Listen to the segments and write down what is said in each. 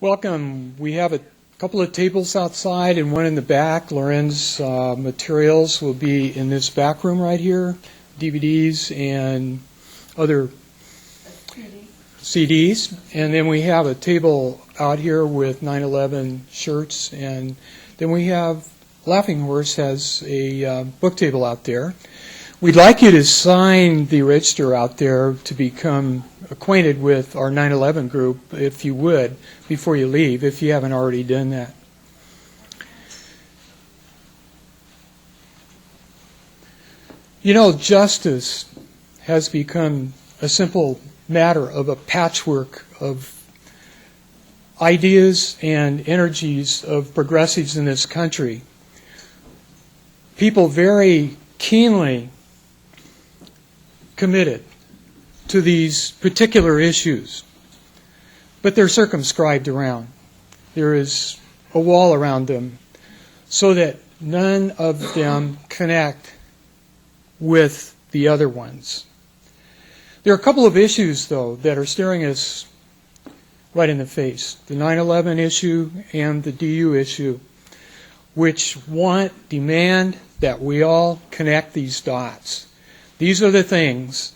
Welcome. We have a couple of tables outside and one in the back. Leuren's materials will be in this back room right here, DVDs and other CDs. And then we have a table out here with 9/11 shirts. And then we have Laughing Horse has a book table out there. We'd like you to sign the register out there to become acquainted with our 9/11 group, if you would, before you leave, if you haven't already done that. You know, justice has become a simple matter of a patchwork of ideas and energies of progressives in this country. People very keenly committed to these particular issues, but they're circumscribed around. There is a wall around them so that none of them connect with the other ones. There are a couple of issues, though, that are staring us right in the face. The 9/11 issue and the DU issue, which demand that we all connect these dots. These are the things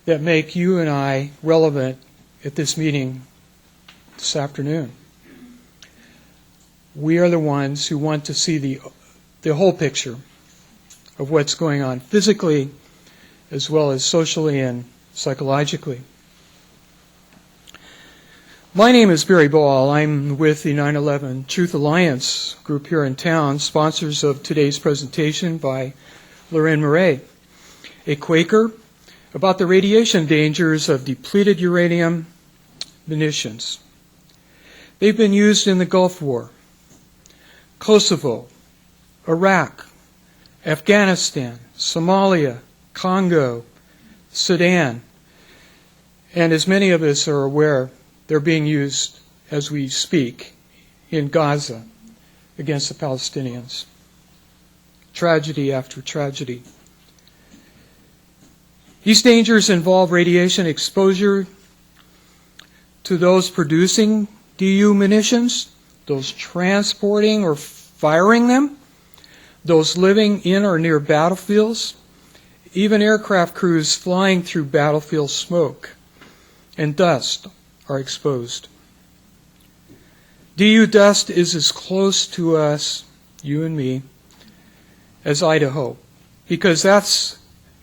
that make you and I relevant at this meeting this afternoon. We are the ones who want to see the whole picture of what's going on physically as well as socially and psychologically. My name is Barry Ball. I'm with the 9/11 Truth Alliance group here in town, sponsors of today's presentation by Leuren Moret, a Quaker, about the radiation dangers of depleted uranium munitions. They've been used in the Gulf War, Kosovo, Iraq, Afghanistan, Somalia, Congo, Sudan, and as many of us are aware, they're being used as we speak in Gaza against the Palestinians. Tragedy after tragedy. These dangers involve radiation exposure to those producing DU munitions, those transporting or firing them, those living in or near battlefields, even aircraft crews flying through battlefield smoke and dust are exposed. DU dust is as close to us, you and me, as Idaho, because that's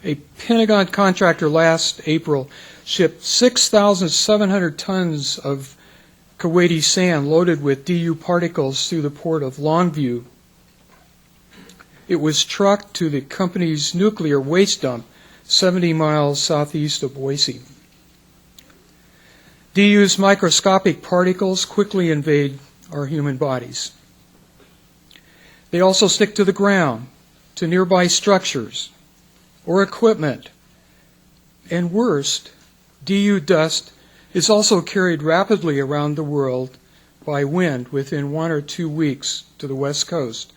a Pentagon contractor last April shipped 6,700 tons of Kuwaiti sand loaded with DU particles through the port of Longview. It was trucked to the company's nuclear waste dump 70 miles southeast of Boise. DU's microscopic particles quickly invade our human bodies. They also stick to the ground, to nearby structures or equipment. And worst, DU dust is also carried rapidly around the world by wind within 1 or 2 weeks to the West Coast,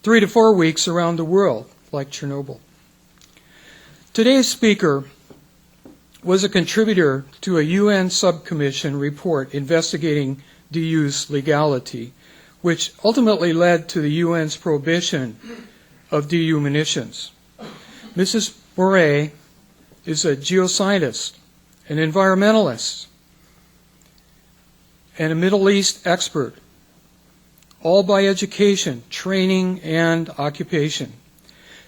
3 to 4 weeks around the world, like Chernobyl. Today's speaker was a contributor to a UN subcommission report investigating DU's legality, which ultimately led to the UN's prohibition of DU munitions. Mrs. Moret is a geoscientist, an environmentalist, and a Middle East expert, all by education, training, and occupation.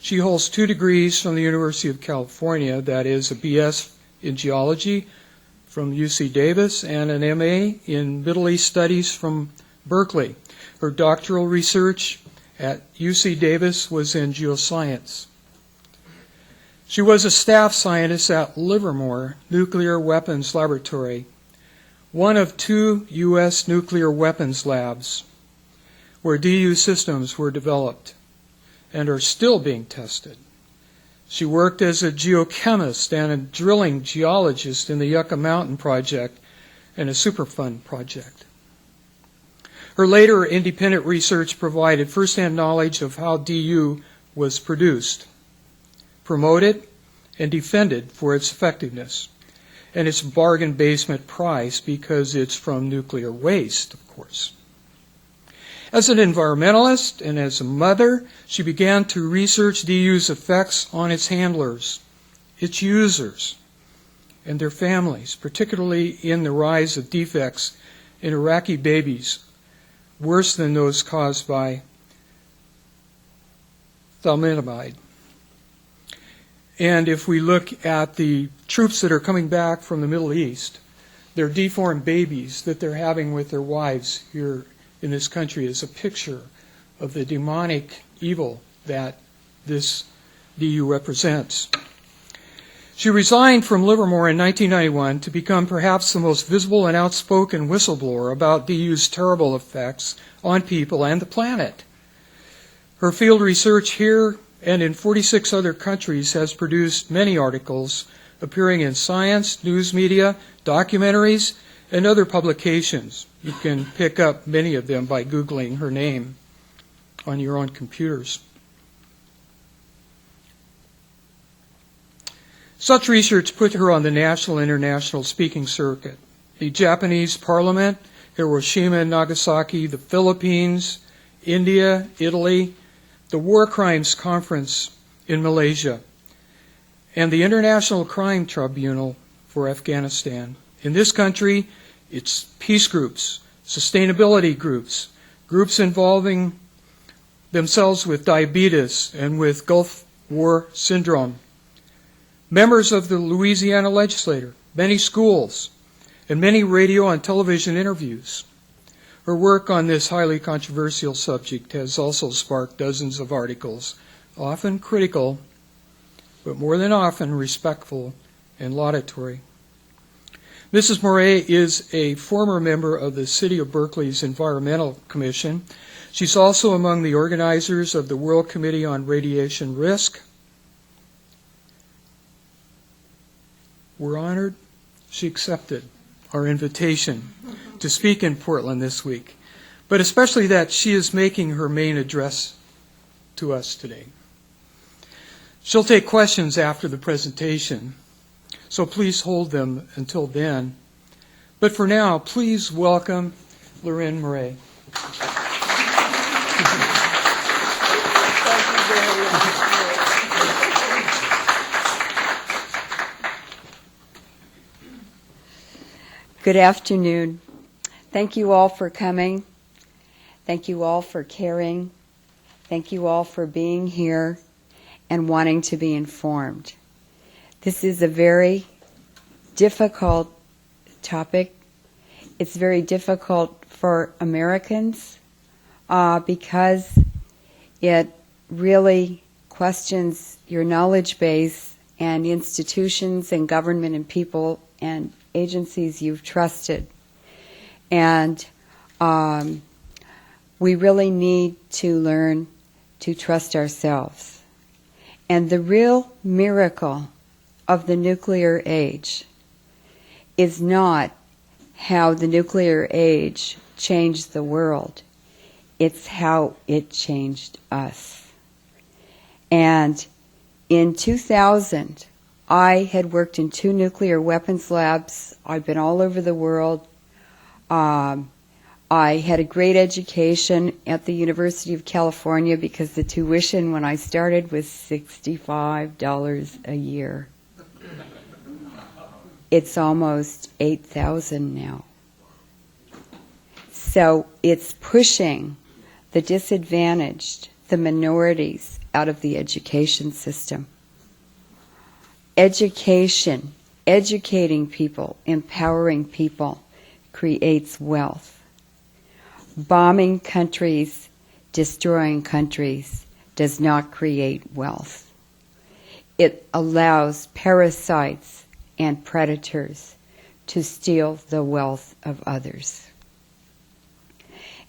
She holds 2 degrees from the University of California, that is a BS in geology from UC Davis and an MA in Middle East Studies from Berkeley. Her doctoral research at UC Davis was in geoscience. She was a staff scientist at Livermore Nuclear Weapons Laboratory, one of 2 U.S. nuclear weapons labs where DU systems were developed and are still being tested. She worked as a geochemist and a drilling geologist in the Yucca Mountain Project and a Superfund project. Her later independent research provided firsthand knowledge of how DU was produced, promoted, and defended for its effectiveness, and it's bargain basement price because it's from nuclear waste, of course. As an environmentalist and as a mother, she began to research DU's effects on its handlers, its users, and their families, particularly in the rise of defects in Iraqi babies, worse than those caused by thalidomide. And if we look at the troops that are coming back from the Middle East, their deformed babies that they're having with their wives here in this country is a picture of the demonic evil that this DU represents. She resigned from Livermore in 1991 to become perhaps the most visible and outspoken whistleblower about DU's terrible effects on people and the planet. Her field research here and in 46 other countries has produced many articles appearing in science, news media, documentaries, and other publications. You can pick up many of them by Googling her name on your own computers. Such research put her on the national and international speaking circuit. The Japanese Parliament, Hiroshima and Nagasaki, the Philippines, India, Italy, the War Crimes Conference in Malaysia, and the International Crime Tribunal for Afghanistan. In this country, it's peace groups, sustainability groups, groups involving themselves with diabetes and with Gulf War syndrome, members of the Louisiana legislature, many schools, and many radio and television interviews. Her work on this highly controversial subject has also sparked dozens of articles, often critical, but more than often respectful and laudatory. Mrs. Moret is a former member of the City of Berkeley's Environmental Commission. She's also among the organizers of the World Committee on Radiation Risk. We're honored she accepted our invitation to speak in Portland this week, but especially that she is making her main address to us today. She'll take questions after the presentation, so please hold them until then. But for now, please welcome Leuren Moret. Good afternoon. Thank you all for coming. Thank you all for caring. Thank you all for being here and wanting to be informed. This is a very difficult topic. It's very difficult for Americans because it really questions your knowledge base and institutions and government and people and agencies you've trusted. And we really need to learn to trust ourselves. And the real miracle of the nuclear age is not how the nuclear age changed the world. It's how it changed us. And in 2000, I had worked in 2 nuclear weapons labs. I'd been all over the world. I had a great education at the University of California because the tuition when I started was $65 a year. It's almost $8,000 now. So it's pushing the disadvantaged, the minorities, out of the education system. Education, educating people, empowering people, creates wealth. Bombing countries, destroying countries, does not create wealth. It allows parasites and predators to steal the wealth of others.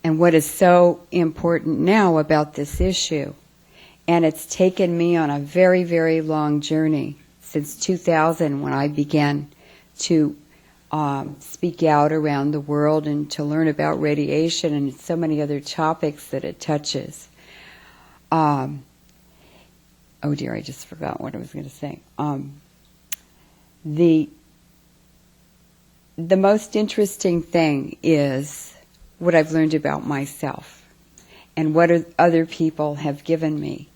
And what is so important now about this issue, and it's taken me on a very, very long journey since 2000 when I began to speak out around the world and to learn about radiation and so many other topics that it touches. Oh dear, I just forgot what I was going to say. the most interesting thing is what I've learned about myself and what other people have given me.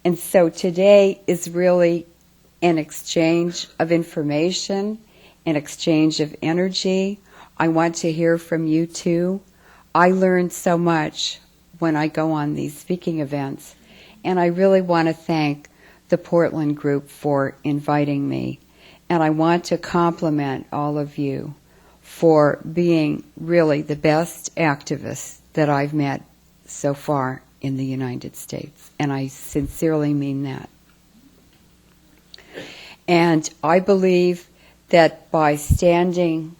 And so today is really an exchange of information, an exchange of energy. I want to hear from you too. I learn so much when I go on these speaking events, and I really want to thank the Portland group for inviting me. And I want to compliment all of you for being really the best activists that I've met so far in the United States. And I sincerely mean that. And I believe that by standing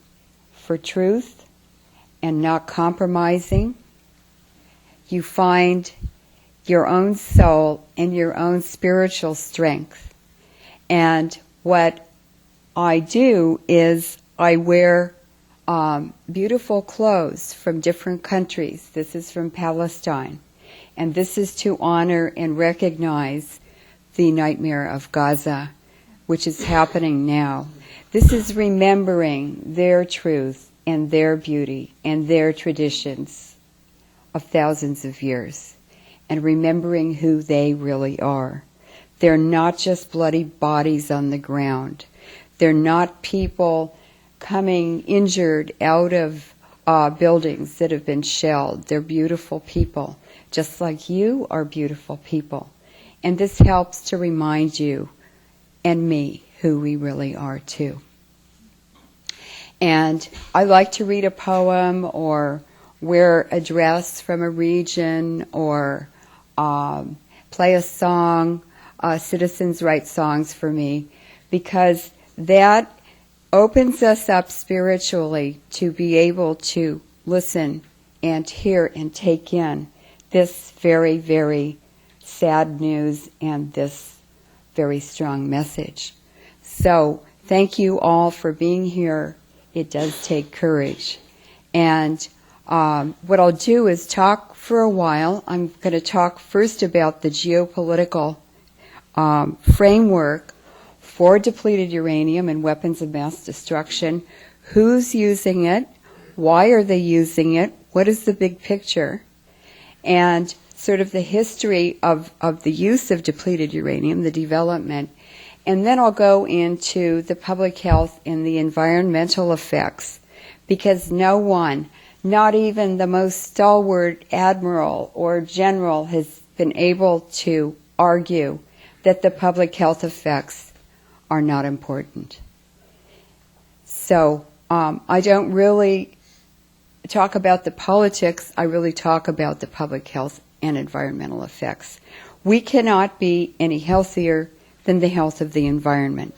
for truth and not compromising, you find your own soul and your own spiritual strength. And what I do is I wear beautiful clothes from different countries. This is from Palestine. And this is to honor and recognize the nightmare of Gaza, which is happening now. This is remembering their truth and their beauty and their traditions of thousands of years, and remembering who they really are. They're not just bloody bodies on the ground. They're not people coming injured out of buildings that have been shelled. They're beautiful people, just like you are beautiful people. And this helps to remind you and me who we really are too. And I like to read a poem or wear a dress from a region or play a song. Citizens write songs for me because that opens us up spiritually to be able to listen and hear and take in this very, very sad news and this very strong message. So thank you all for being here. It does take courage. And what I'll do is talk for a while. I'm going to talk first about the geopolitical framework for depleted uranium and weapons of mass destruction. Who's using it? Why are they using it? What is the big picture? And sort of the history of the use of depleted uranium, the development. And then I'll go into the public health and the environmental effects, because no one, not even the most stalwart admiral or general, has been able to argue that the public health effects are not important. So I don't really talk about the politics, I really talk about the public health and environmental effects. We cannot be any healthier than the health of the environment.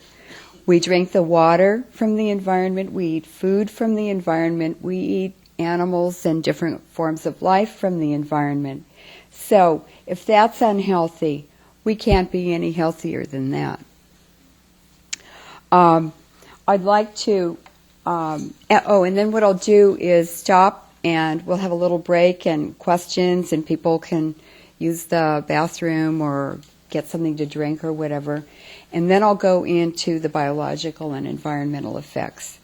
We drink the water from the environment, we eat food from the environment, we eat animals and different forms of life from the environment. So if that's unhealthy, we can't be any healthier than that. I'd like to, and then what I'll do is stop and we'll have a little break and questions, and people can use the bathroom or get something to drink or whatever. And then I'll go into the biological and environmental effects.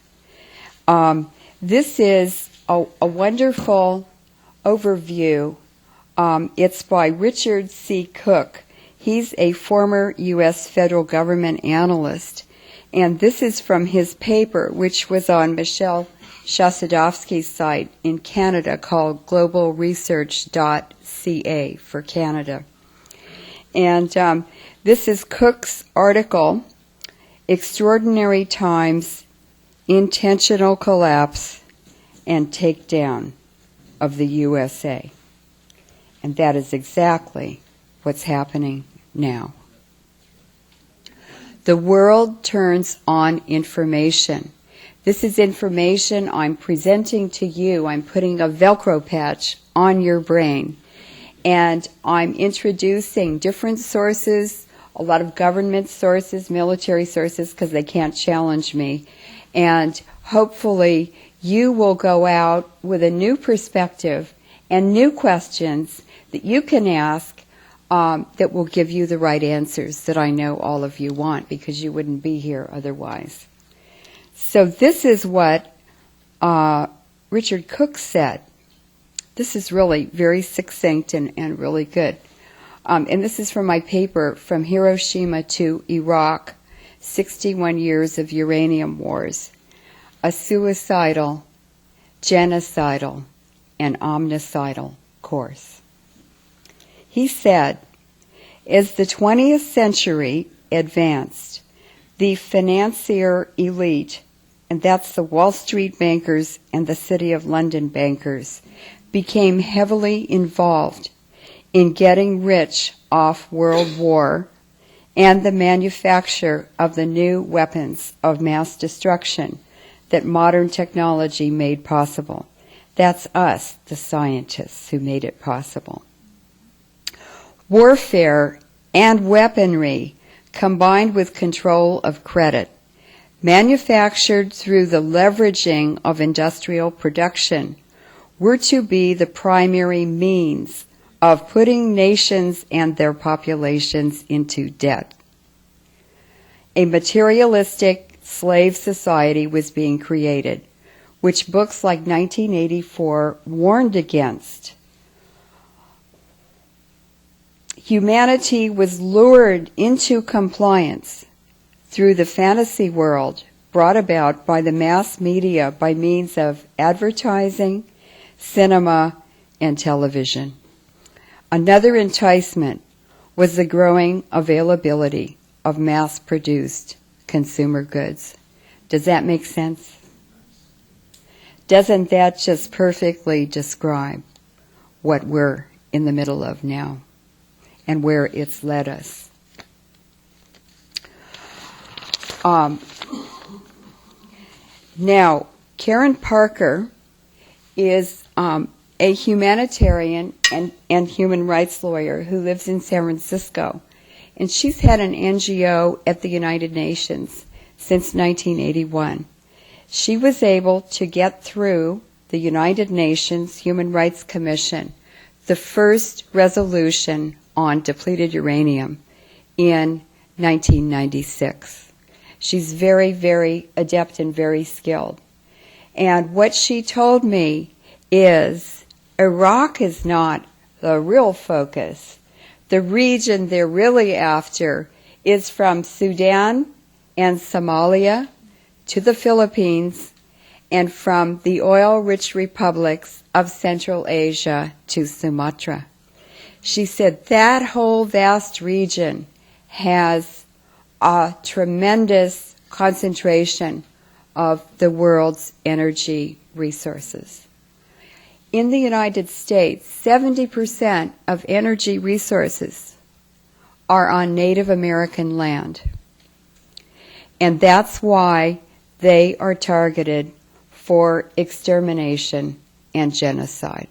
This is a wonderful overview. It's by Richard C. Cook. He's a former U.S. federal government analyst. And this is from his paper, which was on Michelle Shasadovsky's site in Canada called globalresearch.ca for Canada. And this is Cook's article, Extraordinary Times, Intentional Collapse and Takedown of the USA. And that is exactly what's happening now. The world turns on information. This is information I'm presenting to you. I'm putting a Velcro patch on your brain. And I'm introducing different sources, a lot of government sources, military sources, because they can't challenge me. And hopefully you will go out with a new perspective and new questions that you can ask that will give you the right answers that I know all of you want, because you wouldn't be here otherwise. So this is what Richard Cook said, this is really very succinct and really good. And this is from my paper, From Hiroshima to Iraq, 61 Years of Uranium Wars, a Suicidal, Genocidal, and Omnicidal Course. He said, as the 20th century advanced, the financier elite, and that's the Wall Street bankers and the City of London bankers, became heavily involved in getting rich off World War and the manufacture of the new weapons of mass destruction that modern technology made possible. That's us, the scientists, who made it possible. Warfare and weaponry combined with control of credit, manufactured through the leveraging of industrial production, were to be the primary means of putting nations and their populations into debt. A materialistic slave society was being created, which books like 1984 warned against. Humanity was lured into compliance through the fantasy world brought about by the mass media by means of advertising, cinema, and television. Another enticement was the growing availability of mass-produced consumer goods. Does that make sense? Doesn't that just perfectly describe what we're in the middle of now and where it's led us? Now, Karen Parker is a humanitarian and human rights lawyer who lives in San Francisco. And she's had an NGO at the United Nations since 1981. She was able to get through the United Nations Human Rights Commission the first resolution on depleted uranium in 1996. She's very, very adept and very skilled. And what she told me is Iraq is not the real focus. The region they're really after is from Sudan and Somalia to the Philippines, and from the oil-rich republics of Central Asia to Sumatra. She said that whole vast region has a tremendous concentration of the world's energy resources. In the United States, 70% of energy resources are on Native American land. And that's why they are targeted for extermination and genocide.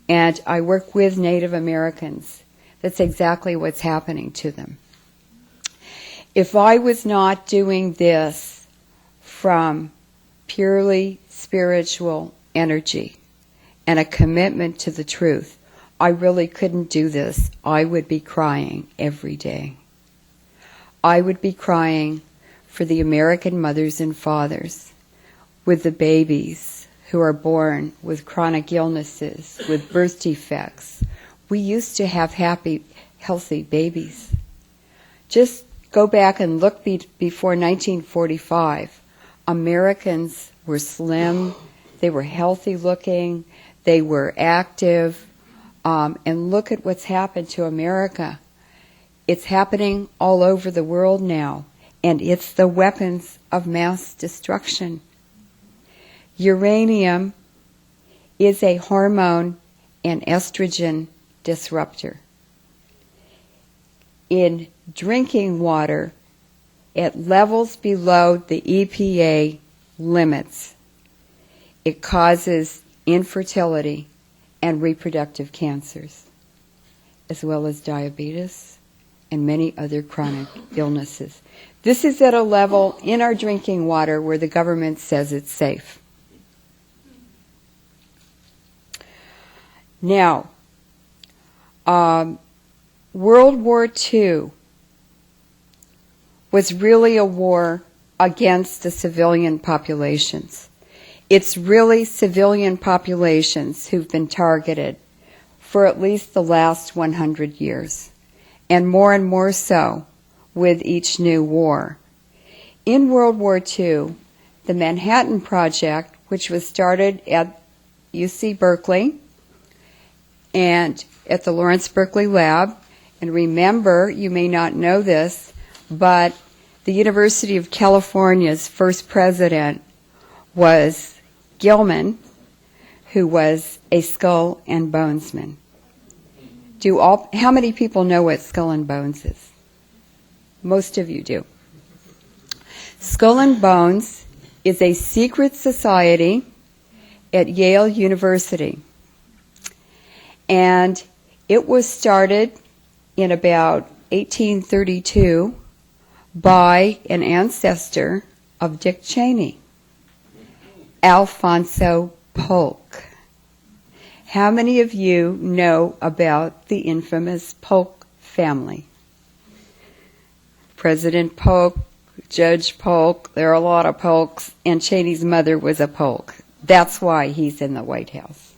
And I work with Native Americans. That's exactly what's happening to them. If I was not doing this from purely spiritual energy and a commitment to the truth, I really couldn't do this. I would be crying every day. I would be crying for the American mothers and fathers with the babies who are born with chronic illnesses, with birth defects. We used to have happy, healthy babies. Just go back and look before 1945. Americans were slim, they were healthy looking, they were active, and look at what's happened to America. It's happening all over the world now, and it's the weapons of mass destruction. Uranium is a hormone and estrogen disruptor. In drinking water, at levels below the EPA limits, it causes infertility and reproductive cancers, as well as diabetes and many other chronic illnesses. This is at a level in our drinking water where the government says it's safe. Now, World War II was really a war against the civilian populations. It's really civilian populations who've been targeted for at least the last 100 years, and more so with each new war. In World War II, the Manhattan Project, which was started at UC Berkeley and at the Lawrence Berkeley Lab, and remember, you may not know this, but the University of California's first president was Gilman, who was a skull and bonesman. How many people know what skull and bones is? Most of you do. Skull and Bones is a secret society at Yale University. And it was started in about 1832 by an ancestor of Dick Cheney, Alfonso Polk. How many of you know about the infamous Polk family? President Polk, Judge Polk, there are a lot of Polks, and Cheney's mother was a Polk. That's why he's in the White House.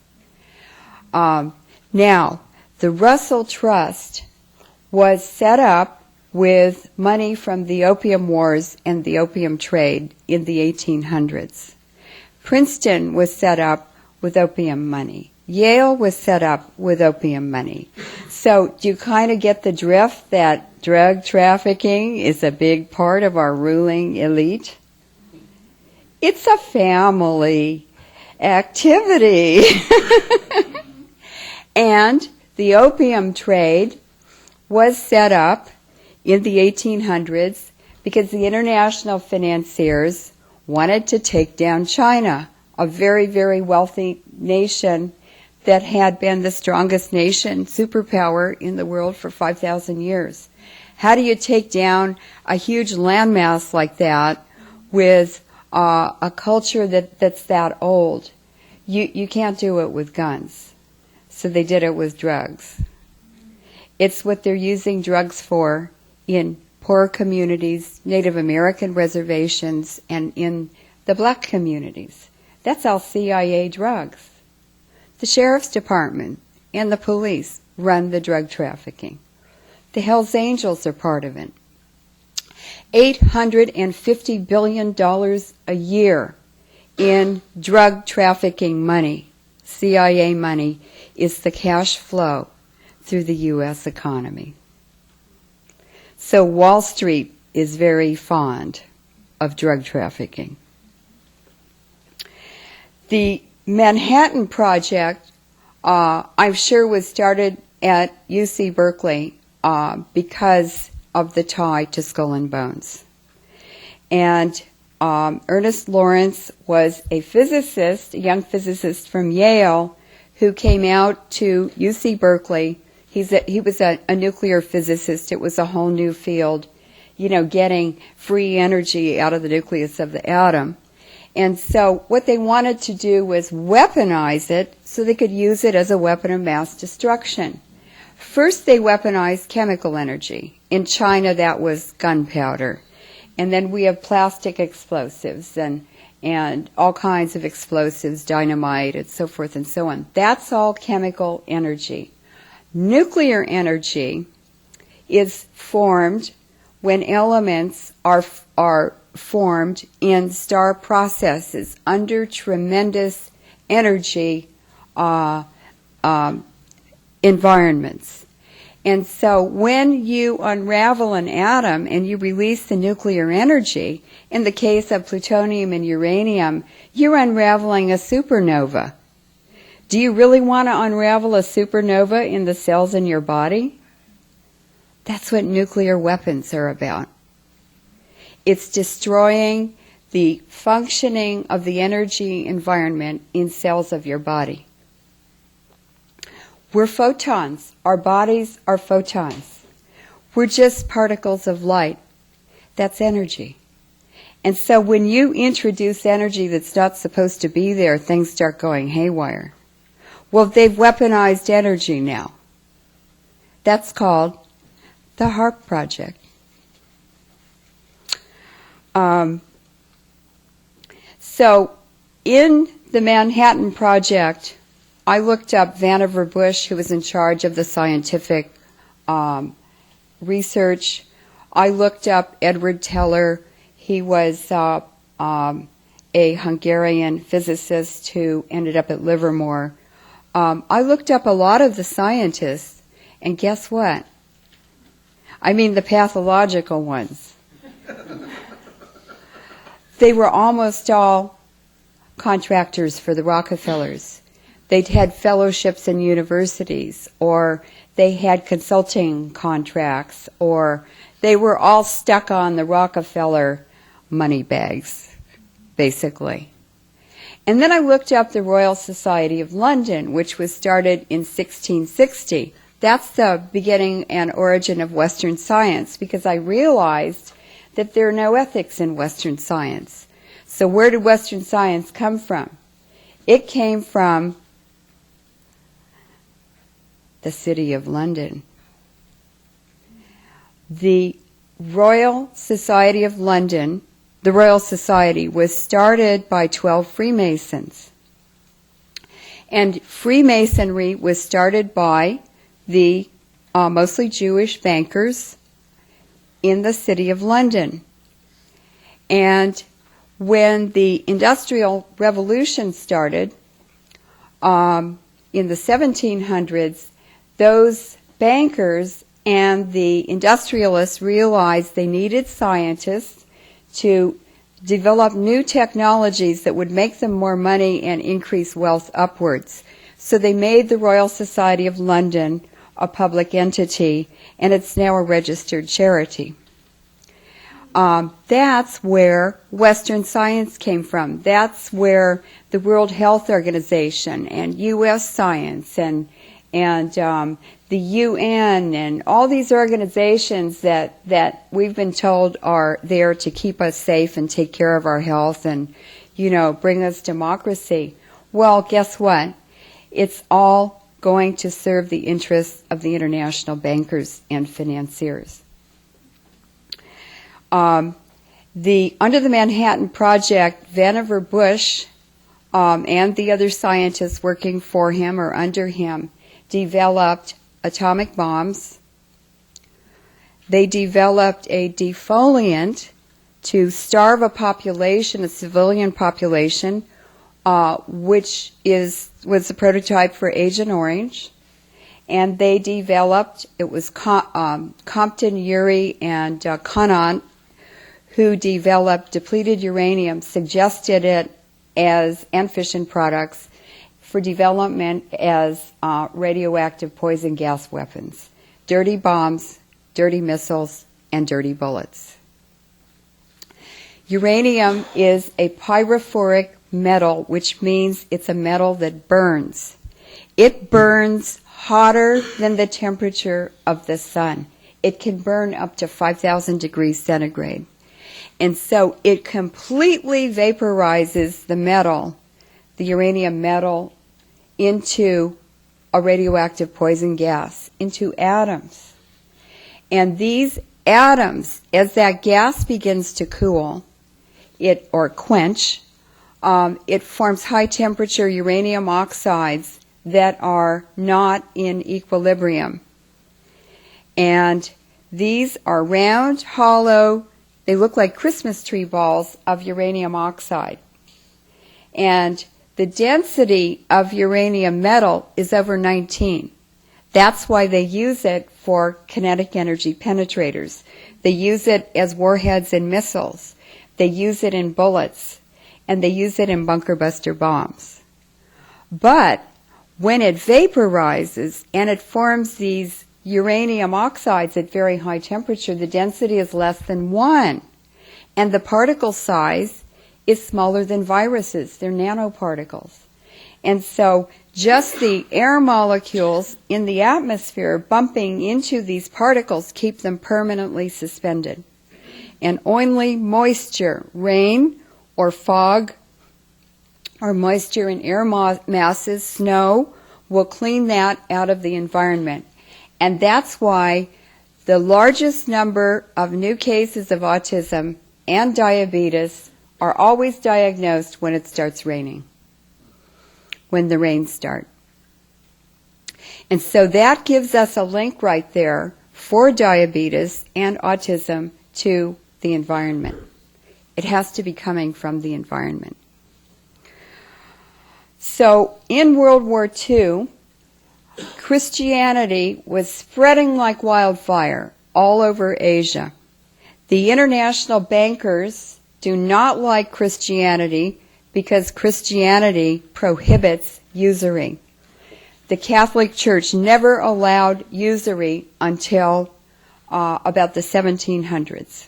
Now, the Russell Trust was set up with money from the Opium Wars and the opium trade in the 1800s. Princeton was set up with opium money. Yale was set up with opium money. So do you kind of get the drift that drug trafficking is a big part of our ruling elite? It's a family activity. And the opium trade was set up in the 1800s because the international financiers wanted to take down China, a very, very wealthy nation that had been the strongest nation, superpower in the world for 5,000 years. How do you take down a huge landmass like that with a culture that's that old? You can't do it with guns. So they did it with drugs. It's what they're using drugs for in poor communities, Native American reservations, and in the black communities. That's all CIA drugs. The Sheriff's Department and the police run the drug trafficking. The Hells Angels are part of it. $850 billion a year in drug trafficking money, CIA money, is the cash flow through the U.S. economy. So Wall Street is very fond of drug trafficking. The Manhattan Project, I'm sure, was started at UC Berkeley because of the tie to Skull and Bones. And Ernest Lawrence was a physicist, a young physicist from Yale, who came out to UC Berkeley. He was a nuclear physicist. It was a whole new field, getting free energy out of the nucleus of the atom. And so what they wanted to do was weaponize it so they could use it as a weapon of mass destruction. First, they weaponized chemical energy. In China, that was gunpowder. And then we have plastic explosives and all kinds of explosives, dynamite, and so forth and so on. That's all chemical energy. Nuclear energy is formed when elements are formed in star processes under tremendous energy environments. And so when you unravel an atom and you release the nuclear energy, in the case of plutonium and uranium, you're unraveling a supernova. Do you really want to unravel a supernova in the cells in your body? That's what nuclear weapons are about. It's destroying the functioning of the energy environment in cells of your body. We're photons. Our bodies are photons. We're just particles of light. That's energy. And so when you introduce energy that's not supposed to be there, things start going haywire. Well, they've weaponized energy now. That's called the HAARP Project. So in the Manhattan Project, I looked up Vannevar Bush, who was in charge of the scientific research. I looked up Edward Teller. He was a Hungarian physicist who ended up at Livermore. I looked up a lot of the scientists, and guess what? I mean the pathological ones. They were almost all contractors for the Rockefellers. They'd had fellowships in universities, or they had consulting contracts, or they were all stuck on the Rockefeller money bags, basically. And then I looked up the Royal Society of London, which was started in 1660. That's the beginning and origin of Western science, because I realized that there are no ethics in Western science. So where did Western science come from? It came from the City of London. The Royal Society of London, the Royal Society, was started by 12 Freemasons. And Freemasonry was started by the mostly Jewish bankers in the City of London. And when the Industrial Revolution started in the 1700s, those bankers and the industrialists realized they needed scientists to develop new technologies that would make them more money and increase wealth upwards. So they made the Royal Society of London a public entity, and it's now a registered charity. That's where Western science came from. That's where the World Health Organization and U.S. Science and the UN and all these organizations that we've been told are there to keep us safe and take care of our health and, bring us democracy. Well, guess what? It's all going to serve the interests of the international bankers and financiers. Under the Manhattan Project, Vannevar Bush and the other scientists working for him or under him developed atomic bombs. They developed a defoliant to starve a population, a civilian population, which was the prototype for Agent Orange. And they developed, it was Compton, Urey, and Conant, who developed depleted uranium, suggested it and fission products for development as radioactive poison gas weapons. Dirty bombs, dirty missiles, and dirty bullets. Uranium is a pyrophoric metal, which means it's a metal that burns. It burns hotter than the temperature of the sun. It can burn up to 5,000 degrees centigrade. And so it completely vaporizes the metal, the uranium metal, into a radioactive poison gas, into atoms. And these atoms, as that gas begins to cool, or quench, it forms high temperature uranium oxides that are not in equilibrium. And these are round, hollow, they look like Christmas tree balls of uranium oxide. And the density of uranium metal is over 19. That's why they use it for kinetic energy penetrators. They use it as warheads in missiles. They use it in bullets. And they use it in bunker buster bombs. But when it vaporizes and it forms these uranium oxides at very high temperature, the density is less than 1. And the particle size is smaller than viruses. They're nanoparticles. And so just the air molecules in the atmosphere bumping into these particles keep them permanently suspended. And only moisture, rain or fog, or moisture in air masses, snow, will clean that out of the environment. And that's why the largest number of new cases of autism and diabetes are always diagnosed when it starts raining, when the rains start. And so that gives us a link right there for diabetes and autism to the environment. It has to be coming from the environment. So in World War II, Christianity was spreading like wildfire all over Asia. The international bankers do not like Christianity because Christianity prohibits usury. The Catholic Church never allowed usury until about the 1700s.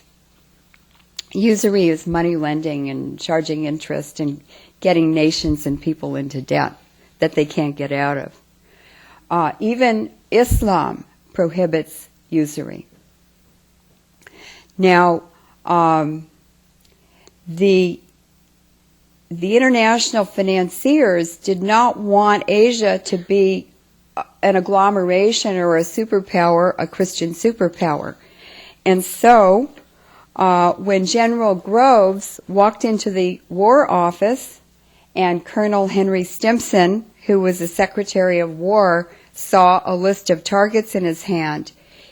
Usury is money lending and charging interest and getting nations and people into debt that they can't get out of. Even Islam prohibits usury. Now, the international financiers did not want Asia to be an agglomeration or a superpower, a Christian superpower. And so, when General Groves walked into the War Office and Colonel Henry Stimson, who was the Secretary of War, saw a list of targets in his hand,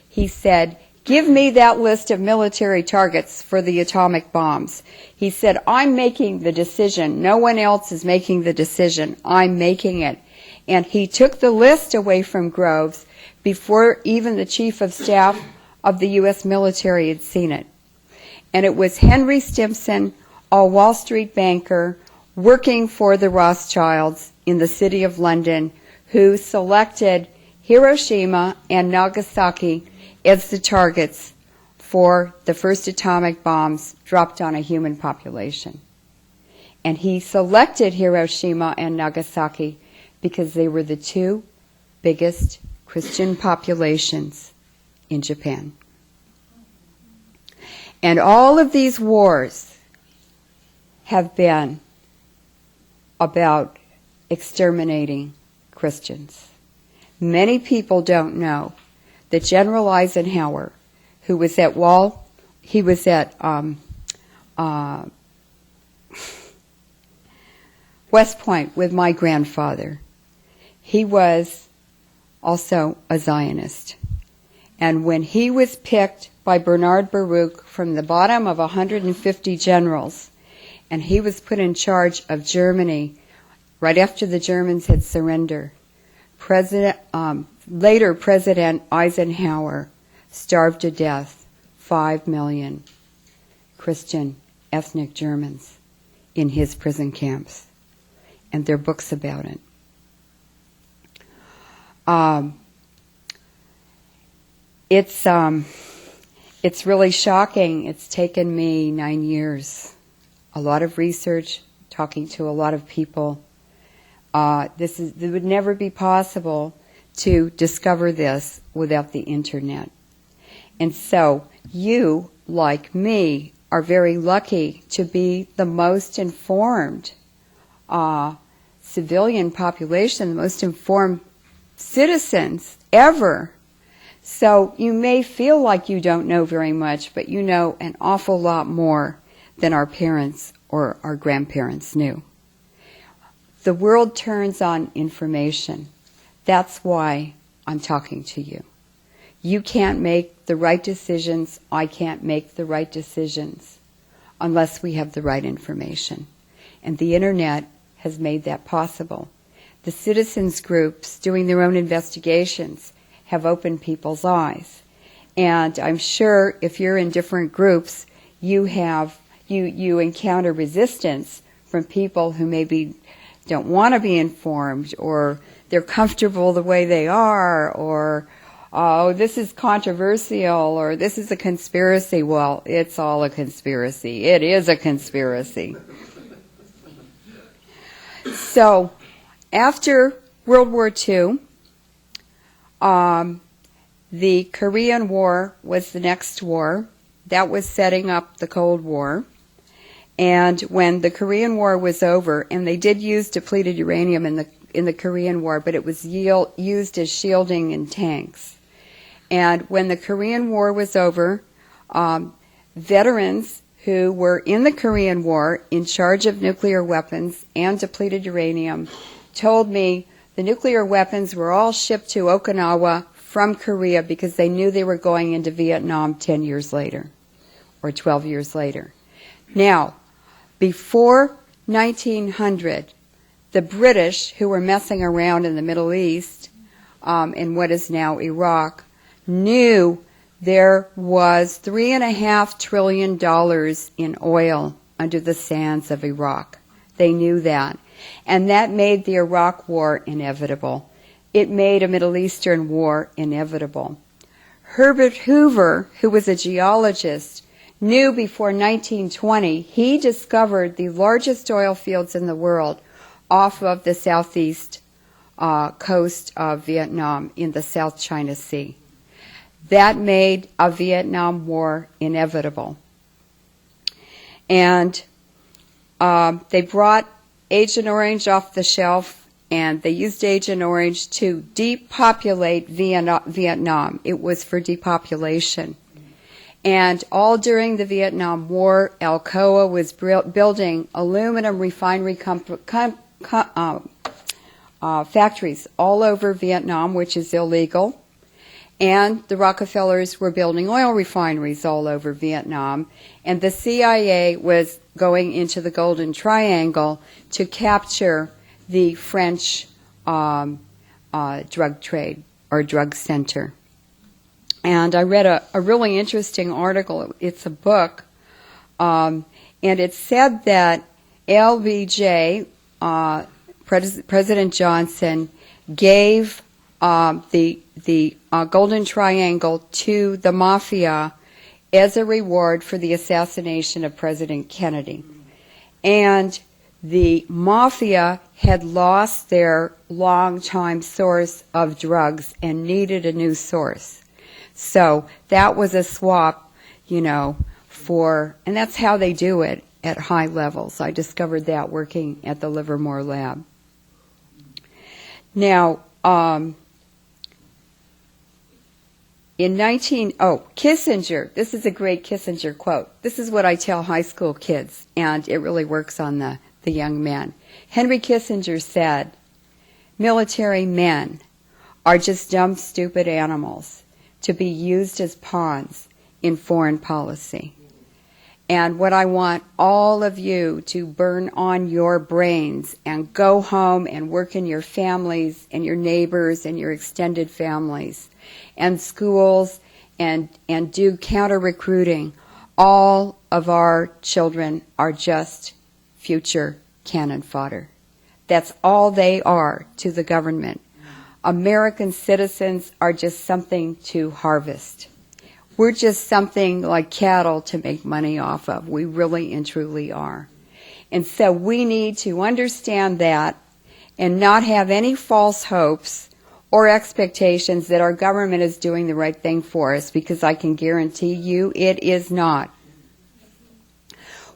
he said, "Give me that list of military targets for the atomic bombs." He said, "I'm making the decision. No one else is making the decision. I'm making it." And he took the list away from Groves before even the Chief of Staff of the U.S. military had seen it. And it was Henry Stimson, a Wall Street banker, working for the Rothschilds in the City of London, who selected Hiroshima and Nagasaki as the targets for the first atomic bombs dropped on a human population. And he selected Hiroshima and Nagasaki because they were the two biggest Christian populations in Japan. And all of these wars have been about exterminating Christians. Many people don't know that General Eisenhower, who was at West Point with my grandfather, he was also a Zionist. And when he was picked by Bernard Baruch from the bottom of 150 generals, and he was put in charge of Germany right after the Germans had surrendered, later President Eisenhower starved to death 5 million Christian ethnic Germans in his prison camps. And there are books about it. It's really shocking. It's taken me 9 years. A lot of research, talking to a lot of people. It would never be possible to discover this without the internet. And so you, like me, are very lucky to be the most informed civilian population, the most informed citizens ever. So you may feel like you don't know very much, but you know an awful lot more than our parents or our grandparents knew. The world turns on information. That's why I'm talking to you. You can't make the right decisions. I can't make the right decisions unless we have the right information. And the internet has made that possible. The citizens groups doing their own investigations have opened people's eyes. And I'm sure if you're in different groups, you encounter resistance from people who maybe don't want to be informed, or they're comfortable the way they are, or, oh, this is controversial, or this is a conspiracy. Well, it's all a conspiracy. It is a conspiracy. So, after World War II, the Korean War was the next war. That was setting up the Cold War. And when the Korean War was over, and they did use depleted uranium in the Korean War, but it was used as shielding in tanks. And when the Korean War was over, veterans who were in the Korean War in charge of nuclear weapons and depleted uranium told me the nuclear weapons were all shipped to Okinawa from Korea because they knew they were going into Vietnam 10 years later or 12 years later. Now, before 1900, the British, who were messing around in the Middle East, in what is now Iraq, knew there was $3.5 trillion in oil under the sands of Iraq. They knew that. And that made the Iraq War inevitable. It made a Middle Eastern war inevitable. Herbert Hoover, who was a geologist, knew before 1920 he discovered the largest oil fields in the world off of the southeast coast of Vietnam in the South China Sea. That made a Vietnam War inevitable. And they brought Agent Orange off the shelf, and they used Agent Orange to depopulate Vietnam. It was for depopulation. And all during the Vietnam War, Alcoa was building aluminum refinery factories all over Vietnam, which is illegal. And the Rockefellers were building oil refineries all over Vietnam. And the CIA was going into the Golden Triangle to capture the French drug trade or drug center. And I read a really interesting article. It's a book. And it said that LBJ, President Johnson, gave the Golden Triangle to the Mafia as a reward for the assassination of President Kennedy. And the Mafia had lost their longtime source of drugs and needed a new source. So that was a swap, and that's how they do it at high levels. I discovered that working at the Livermore Lab. Now, Kissinger, this is a great Kissinger quote. This is what I tell high school kids, and it really works on the young men. Henry Kissinger said, "Military men are just dumb, stupid animals to be used as pawns in foreign policy." And what I want all of you to burn on your brains and go home and work in your families and your neighbors and your extended families and schools and do counter-recruiting. All of our children are just future cannon fodder. That's all they are to the government. American citizens are just something to harvest. We're just something like cattle to make money off of. We really and truly are. And so we need to understand that and not have any false hopes or expectations that our government is doing the right thing for us, because I can guarantee you it is not.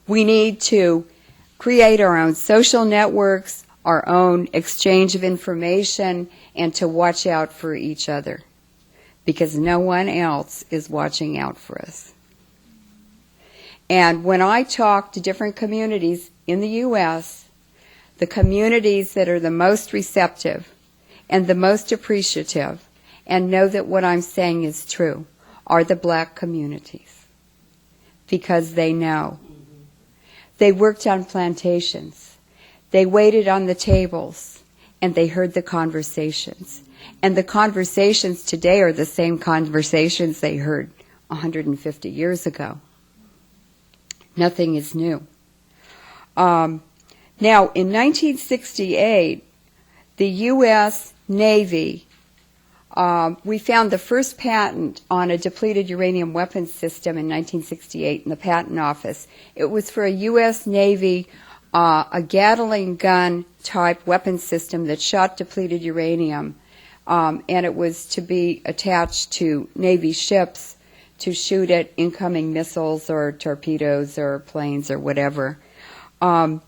We need to create our own social networks, our own exchange of information, and to watch out for each other, because no one else is watching out for us. And when I talk to different communities in the U.S., the communities that are the most receptive and the most appreciative and know that what I'm saying is true are the black communities, because they know. They worked on plantations. They waited on the tables, and they heard the conversations. And the conversations today are the same conversations they heard 150 years ago. Nothing is new. Now, in 1968, the U.S. Navy, we found the first patent on a depleted uranium weapons system in 1968 in the Patent Office. It was for a U.S. Navy, a Gatling gun type weapon system that shot depleted uranium. And it was to be attached to Navy ships to shoot at incoming missiles or torpedoes or planes or whatever. In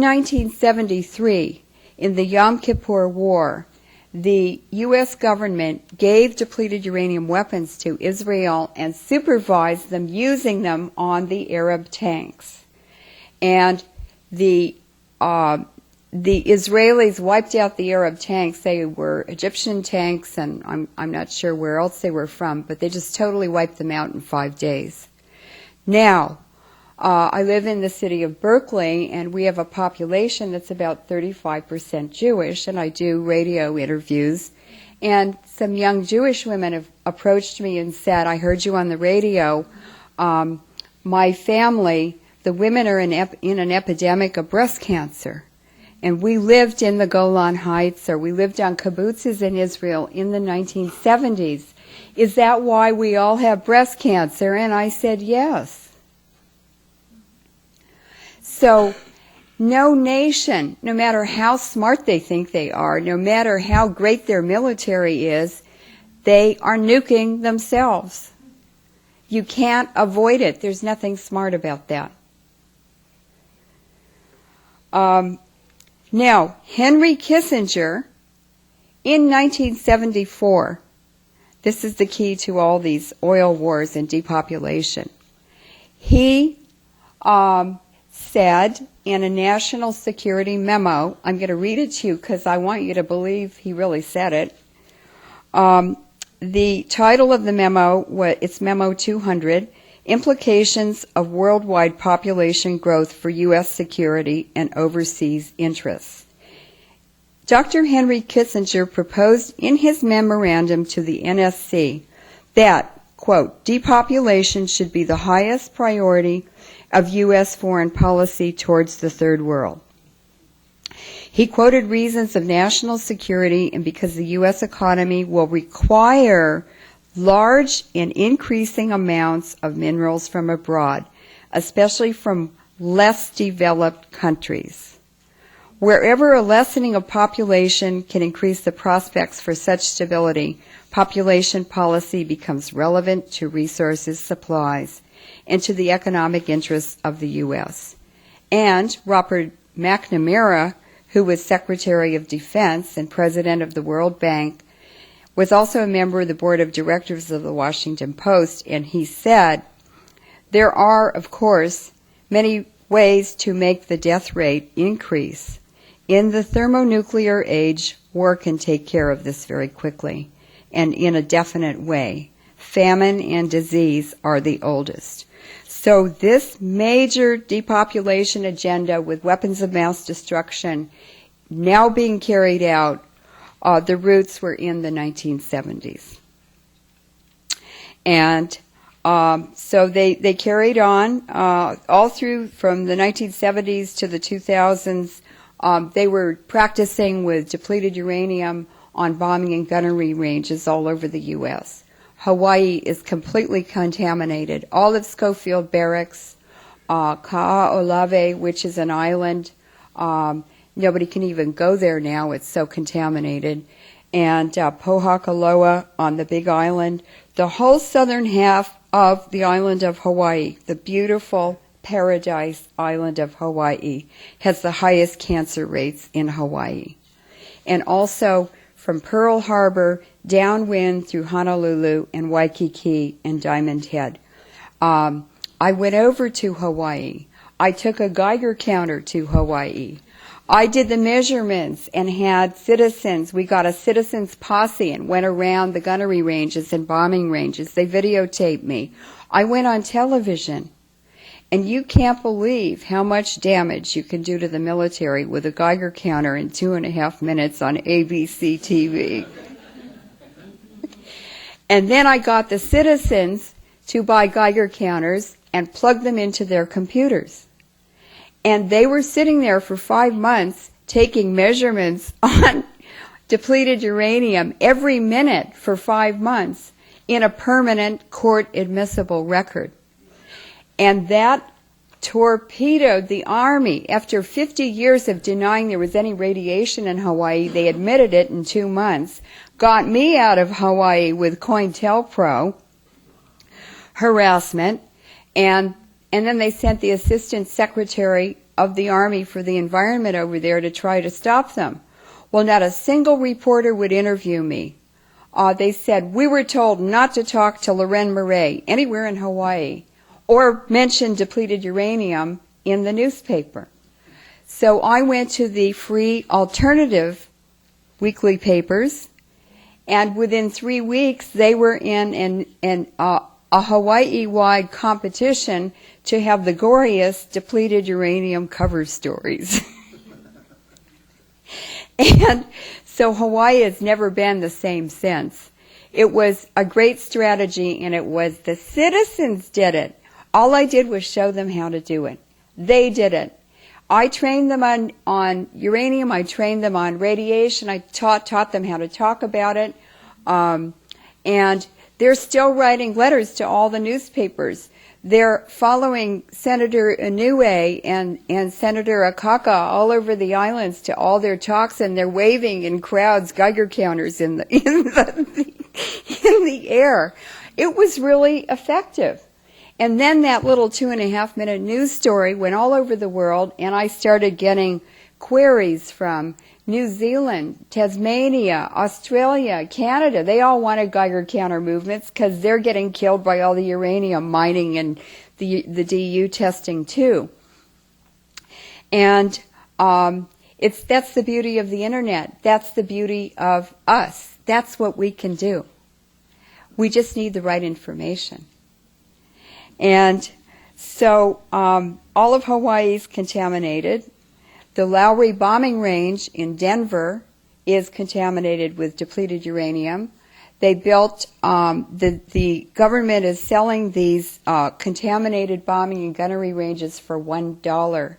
1973, in the Yom Kippur War, the U.S. government gave depleted uranium weapons to Israel and supervised them using them on the Arab tanks. And the Israelis wiped out the Arab tanks. They were Egyptian tanks, and I'm not sure where else they were from, but they just totally wiped them out in 5 days. Now, I live in the city of Berkeley, and we have a population that's about 35% Jewish, and I do radio interviews. And some young Jewish women have approached me and said, I heard you on the radio. My family, the women are in an epidemic of breast cancer. And we lived in the Golan Heights, or we lived on kibbutzes in Israel in the 1970s. Is that why we all have breast cancer? And I said, yes. So no nation, no matter how smart they think they are, no matter how great their military is, they are nuking themselves. You can't avoid it. There's nothing smart about that. Now, Henry Kissinger, in 1974, this is the key to all these oil wars and depopulation, he said in a national security memo, I'm going to read it to you because I want you to believe he really said it. The title of the memo, it's Memo 200, Implications of Worldwide Population Growth for U.S. Security and Overseas Interests. Dr. Henry Kissinger proposed in his memorandum to the NSC that, quote, depopulation should be the highest priority of U.S. foreign policy towards the Third World. He quoted reasons of national security and because the U.S. economy will require large and increasing amounts of minerals from abroad, especially from less developed countries. Wherever a lessening of population can increase the prospects for such stability, population policy becomes relevant to resources supplies and to the economic interests of the U.S. And Robert McNamara, who was Secretary of Defense and President of the World Bank, was also a member of the Board of Directors of the Washington Post, and he said, there are, of course, many ways to make the death rate increase. In the thermonuclear age, war can take care of this very quickly and in a definite way. Famine and disease are the oldest. So this major depopulation agenda with weapons of mass destruction now being carried out, the roots were in the 1970s. And so they carried on all through from the 1970s to the 2000s. They were practicing with depleted uranium on bombing and gunnery ranges all over the U.S. Hawaii is completely contaminated. All of Schofield Barracks, Ka'aolave, which is an island, nobody can even go there now. It's so contaminated. And Pohakaloa on the Big Island. The whole southern half of the island of Hawaii, the beautiful paradise island of Hawaii, has the highest cancer rates in Hawaii. And also from Pearl Harbor downwind through Honolulu and Waikiki and Diamond Head. I went over to Hawaii. I took a Geiger counter to Hawaii. I did the measurements and had citizens. We got a citizens posse and went around the gunnery ranges and bombing ranges. They videotaped me. I went on television. And you can't believe how much damage you can do to the military with a Geiger counter in 2.5 minutes on ABC TV. And then I got the citizens to buy Geiger counters and plug them into their computers. And they were sitting there for 5 months taking measurements on depleted uranium every minute for 5 months in a permanent court-admissible record. And that torpedoed the Army. After 50 years of denying there was any radiation in Hawaii, they admitted it in 2 months, got me out of Hawaii with COINTELPRO harassment, and then they sent the Assistant Secretary of the Army for the Environment over there to try to stop them. Well, not a single reporter would interview me. They said, we were told not to talk to Leuren Moret anywhere in Hawaii or mention depleted uranium in the newspaper. So I went to the free alternative weekly papers, and within 3 weeks they were in a Hawaii-wide competition to have the goriest depleted uranium cover stories. And so Hawaii has never been the same since. It was a great strategy, and it was the citizens did it. All I did was show them how to do it. They did it. I trained them on uranium. I trained them on radiation. I taught them how to talk about it. And they're still writing letters to all the newspapers. They're following Senator Inouye and Senator Akaka all over the islands to all their talks, and they're waving in crowds, Geiger counters in the air. It was really effective. And then that little 2.5-minute news story went all over the world, and I started getting queries from New Zealand, Tasmania, Australia, Canada. They all wanted Geiger counter movements because they're getting killed by all the uranium mining and the DU testing too. And that's the beauty of the internet. That's the beauty of us. That's what we can do. We just need the right information. And so all of Hawaii is contaminated. The Lowry bombing range in Denver is contaminated with depleted uranium. They built, the government is selling these contaminated bombing and gunnery ranges for $1.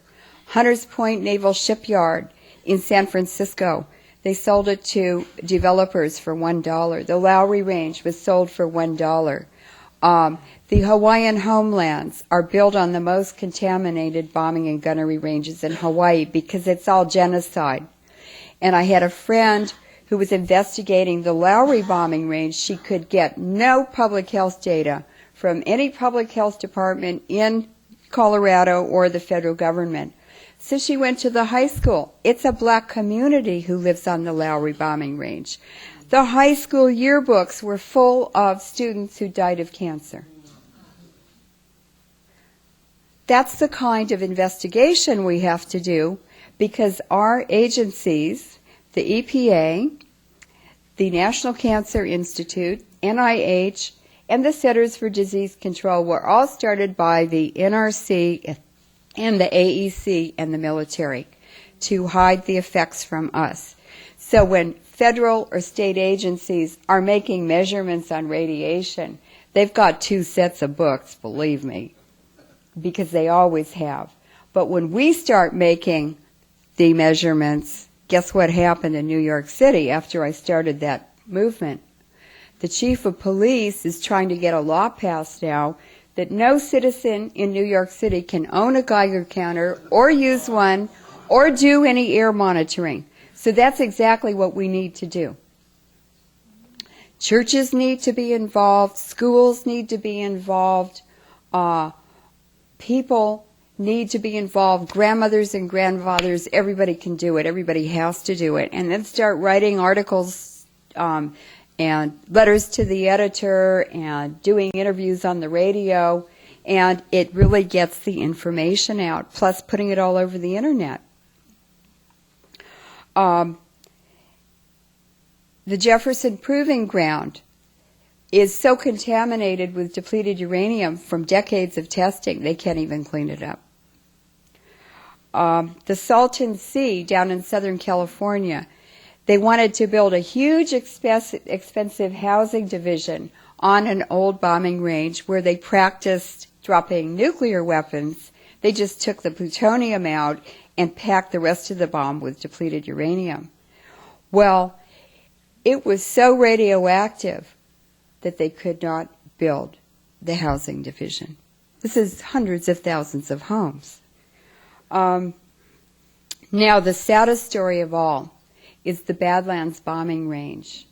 Hunters Point Naval Shipyard in San Francisco, they sold it to developers for $1. The Lowry Range was sold for $1. The Hawaiian homelands are built on the most contaminated bombing and gunnery ranges in Hawaii because it's all genocide. And I had a friend who was investigating the Lowry bombing range. She could get no public health data from any public health department in Colorado or the federal government. So she went to the high school. It's a black community who lives on the Lowry bombing range. The high school yearbooks were full of students who died of cancer. That's the kind of investigation we have to do because our agencies, the EPA, the National Cancer Institute, NIH, and the Centers for Disease Control were all started by the NRC and the AEC and the military to hide the effects from us. So when federal or state agencies are making measurements on radiation, they've got 2 sets of books, believe me, because they always have. But when we start making the measurements, guess what happened in New York City after I started that movement? The chief of police is trying to get a law passed now that no citizen in New York City can own a Geiger counter or use one or do any air monitoring. So that's exactly what we need to do. Churches need to be involved. Schools need to be involved. People need to be involved. Grandmothers and grandfathers, everybody can do it. Everybody has to do it. And then start writing articles and letters to the editor and doing interviews on the radio. And it really gets the information out, plus putting it all over the internet. The Jefferson Proving Ground is so contaminated with depleted uranium from decades of testing, they can't even clean it up. The Salton Sea down in Southern California, they wanted to build a huge expensive housing division on an old bombing range where they practiced dropping nuclear weapons. They just took the plutonium out and packed the rest of the bomb with depleted uranium. Well, it was so radioactive that they could not build the housing division. This is hundreds of thousands of homes. Now, the saddest story of all is the Badlands bombing range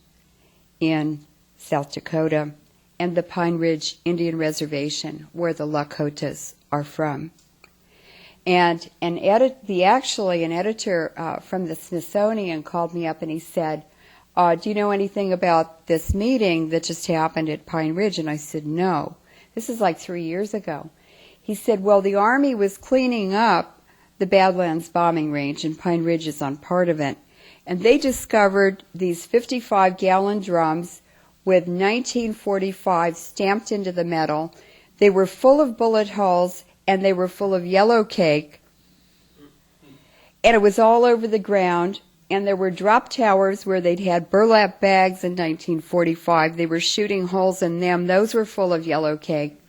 in South Dakota and the Pine Ridge Indian Reservation, where the Lakotas are from. And an editor from the Smithsonian called me up and he said, do you know anything about this meeting that just happened at Pine Ridge? And I said, no. This is like 3 years ago. He said, well, the Army was cleaning up the Badlands bombing range, and Pine Ridge is on part of it. And they discovered these 55-gallon drums with 1945 stamped into the metal. They were full of bullet holes, and they were full of yellow cake. And it was all over the ground. And there were drop towers where they'd had burlap bags in 1945. They were shooting holes in them. Those were full of yellow cake.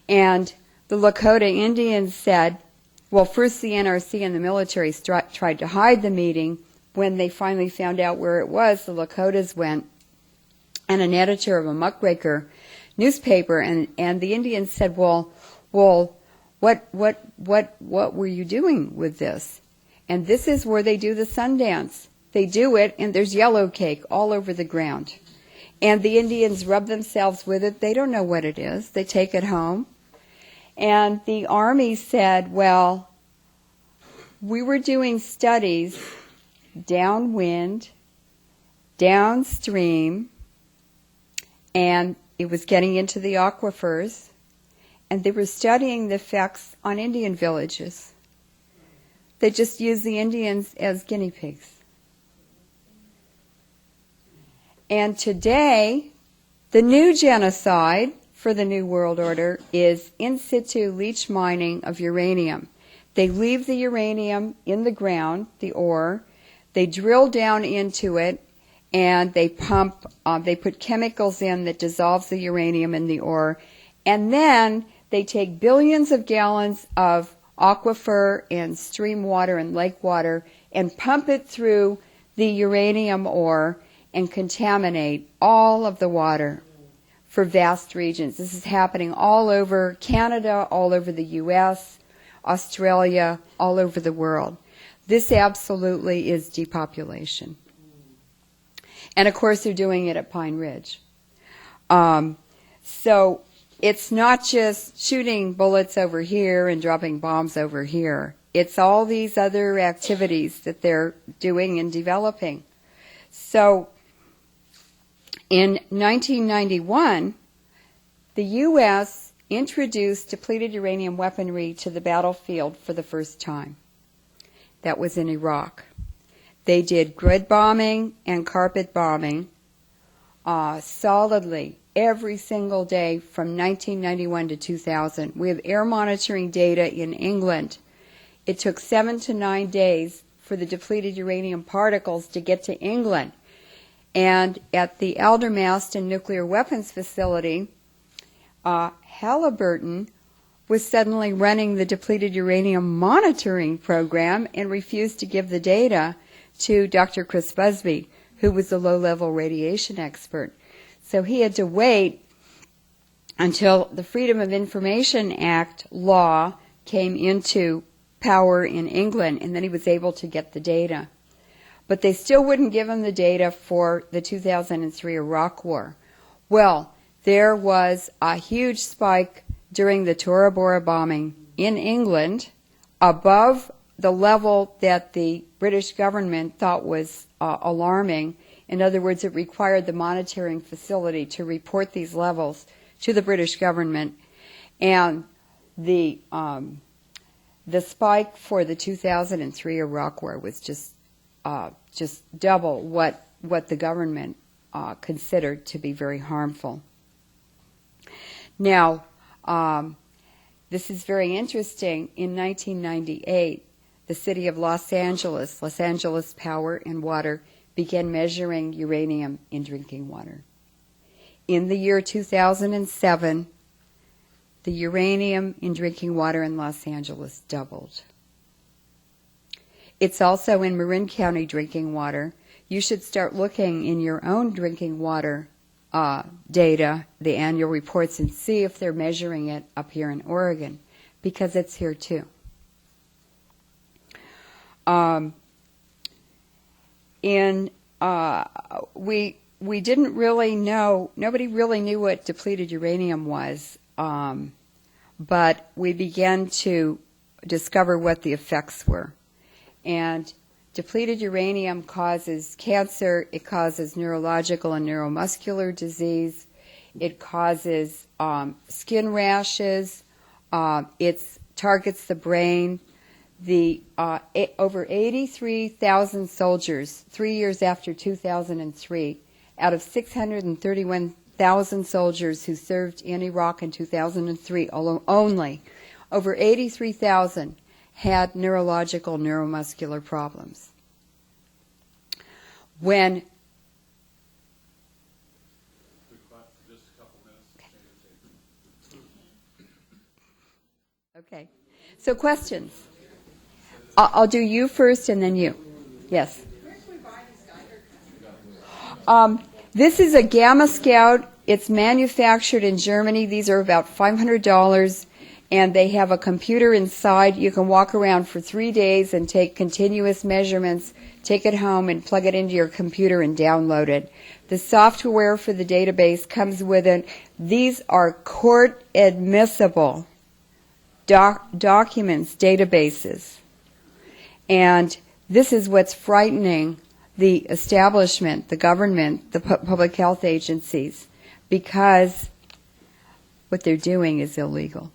And the Lakota Indians said, well, first the NRC and the military tried to hide the meeting. When they finally found out where it was, the Lakotas went, and an editor of a muckraker newspaper, and the Indians said, well, what were you doing with this? And this is where they do the Sundance. They do it, and there's yellow cake all over the ground. And the Indians rub themselves with it. They don't know what it is. They take it home. And the Army said, well, we were doing studies downwind, downstream, and it was getting into the aquifers, and they were studying the effects on Indian villages. They just used the Indians as guinea pigs. And today, the new genocide for the New World Order is in situ leach mining of uranium. They leave the uranium in the ground, the ore, they drill down into it, and they pump, they put chemicals in that dissolves the uranium in the ore, and then they take billions of gallons of aquifer and stream water and lake water and pump it through the uranium ore and contaminate all of the water for vast regions. This is happening all over Canada, all over the U.S., Australia, all over the world. This absolutely is depopulation. And of course they're doing it at Pine Ridge. So it's not just shooting bullets over here and dropping bombs over here. It's all these other activities that they're doing and developing. So in 1991, the U.S. introduced depleted uranium weaponry to the battlefield for the first time. That was in Iraq. They did grid bombing and carpet bombing solidly every single day from 1991 to 2000. We have air monitoring data in England. It took 7 to 9 days for the depleted uranium particles to get to England. And at the Aldermaston Nuclear Weapons Facility, Halliburton was suddenly running the depleted uranium monitoring program and refused to give the data to Dr. Chris Busby, who was a low-level radiation expert. So he had to wait until the Freedom of Information Act law came into power in England, and then he was able to get the data. But they still wouldn't give him the data for the 2003 Iraq War. Well, there was a huge spike during the Tora Bora bombing in England above the level that the British government thought was alarming. In other words, it required the monitoring facility to report these levels to the British government. And the spike for the 2003 Iraq War was just double what the government considered to be very harmful. Now, this is very interesting. In 1998, the city of Los Angeles Power and Water, began measuring uranium in drinking water. In the year 2007, the uranium in drinking water in Los Angeles doubled. It's also in Marin County drinking water. You should start looking in your own drinking water data, the annual reports, and see if they're measuring it up here in Oregon, because it's here too. We didn't really know, nobody really knew what depleted uranium was, but we began to discover what the effects were. And depleted uranium causes cancer, it causes neurological and neuromuscular disease, it causes skin rashes, it targets the brain. Over 83,000 soldiers, 3 years after 2003, out of 631,000 soldiers who served in Iraq in 2003 only, over 83,000 had neurological, neuromuscular problems. When just a couple minutes. okay, so questions. I'll do you first and then you. Yes. Where can we buy these Geiger? This is a Gamma Scout. It's manufactured in Germany. These are about $500, and they have a computer inside. You can walk around for 3 days and take continuous measurements, take it home and plug it into your computer and download it. The software for the database comes with it. These are court-admissible documents, databases. And this is what's frightening the establishment, the government, the public health agencies, because what they're doing is illegal.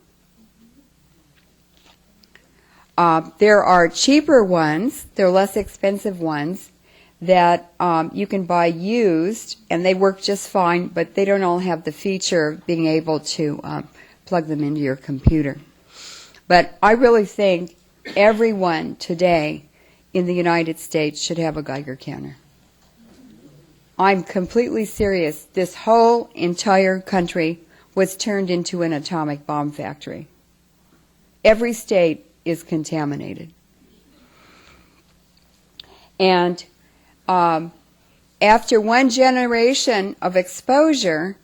There are cheaper ones, there are less expensive ones that you can buy used, and they work just fine, but they don't all have the feature of being able to plug them into your computer. But I really think everyone today in the United States should have a Geiger counter. I'm completely serious. This whole entire country was turned into an atomic bomb factory. Every state is contaminated. And after one generation of exposure,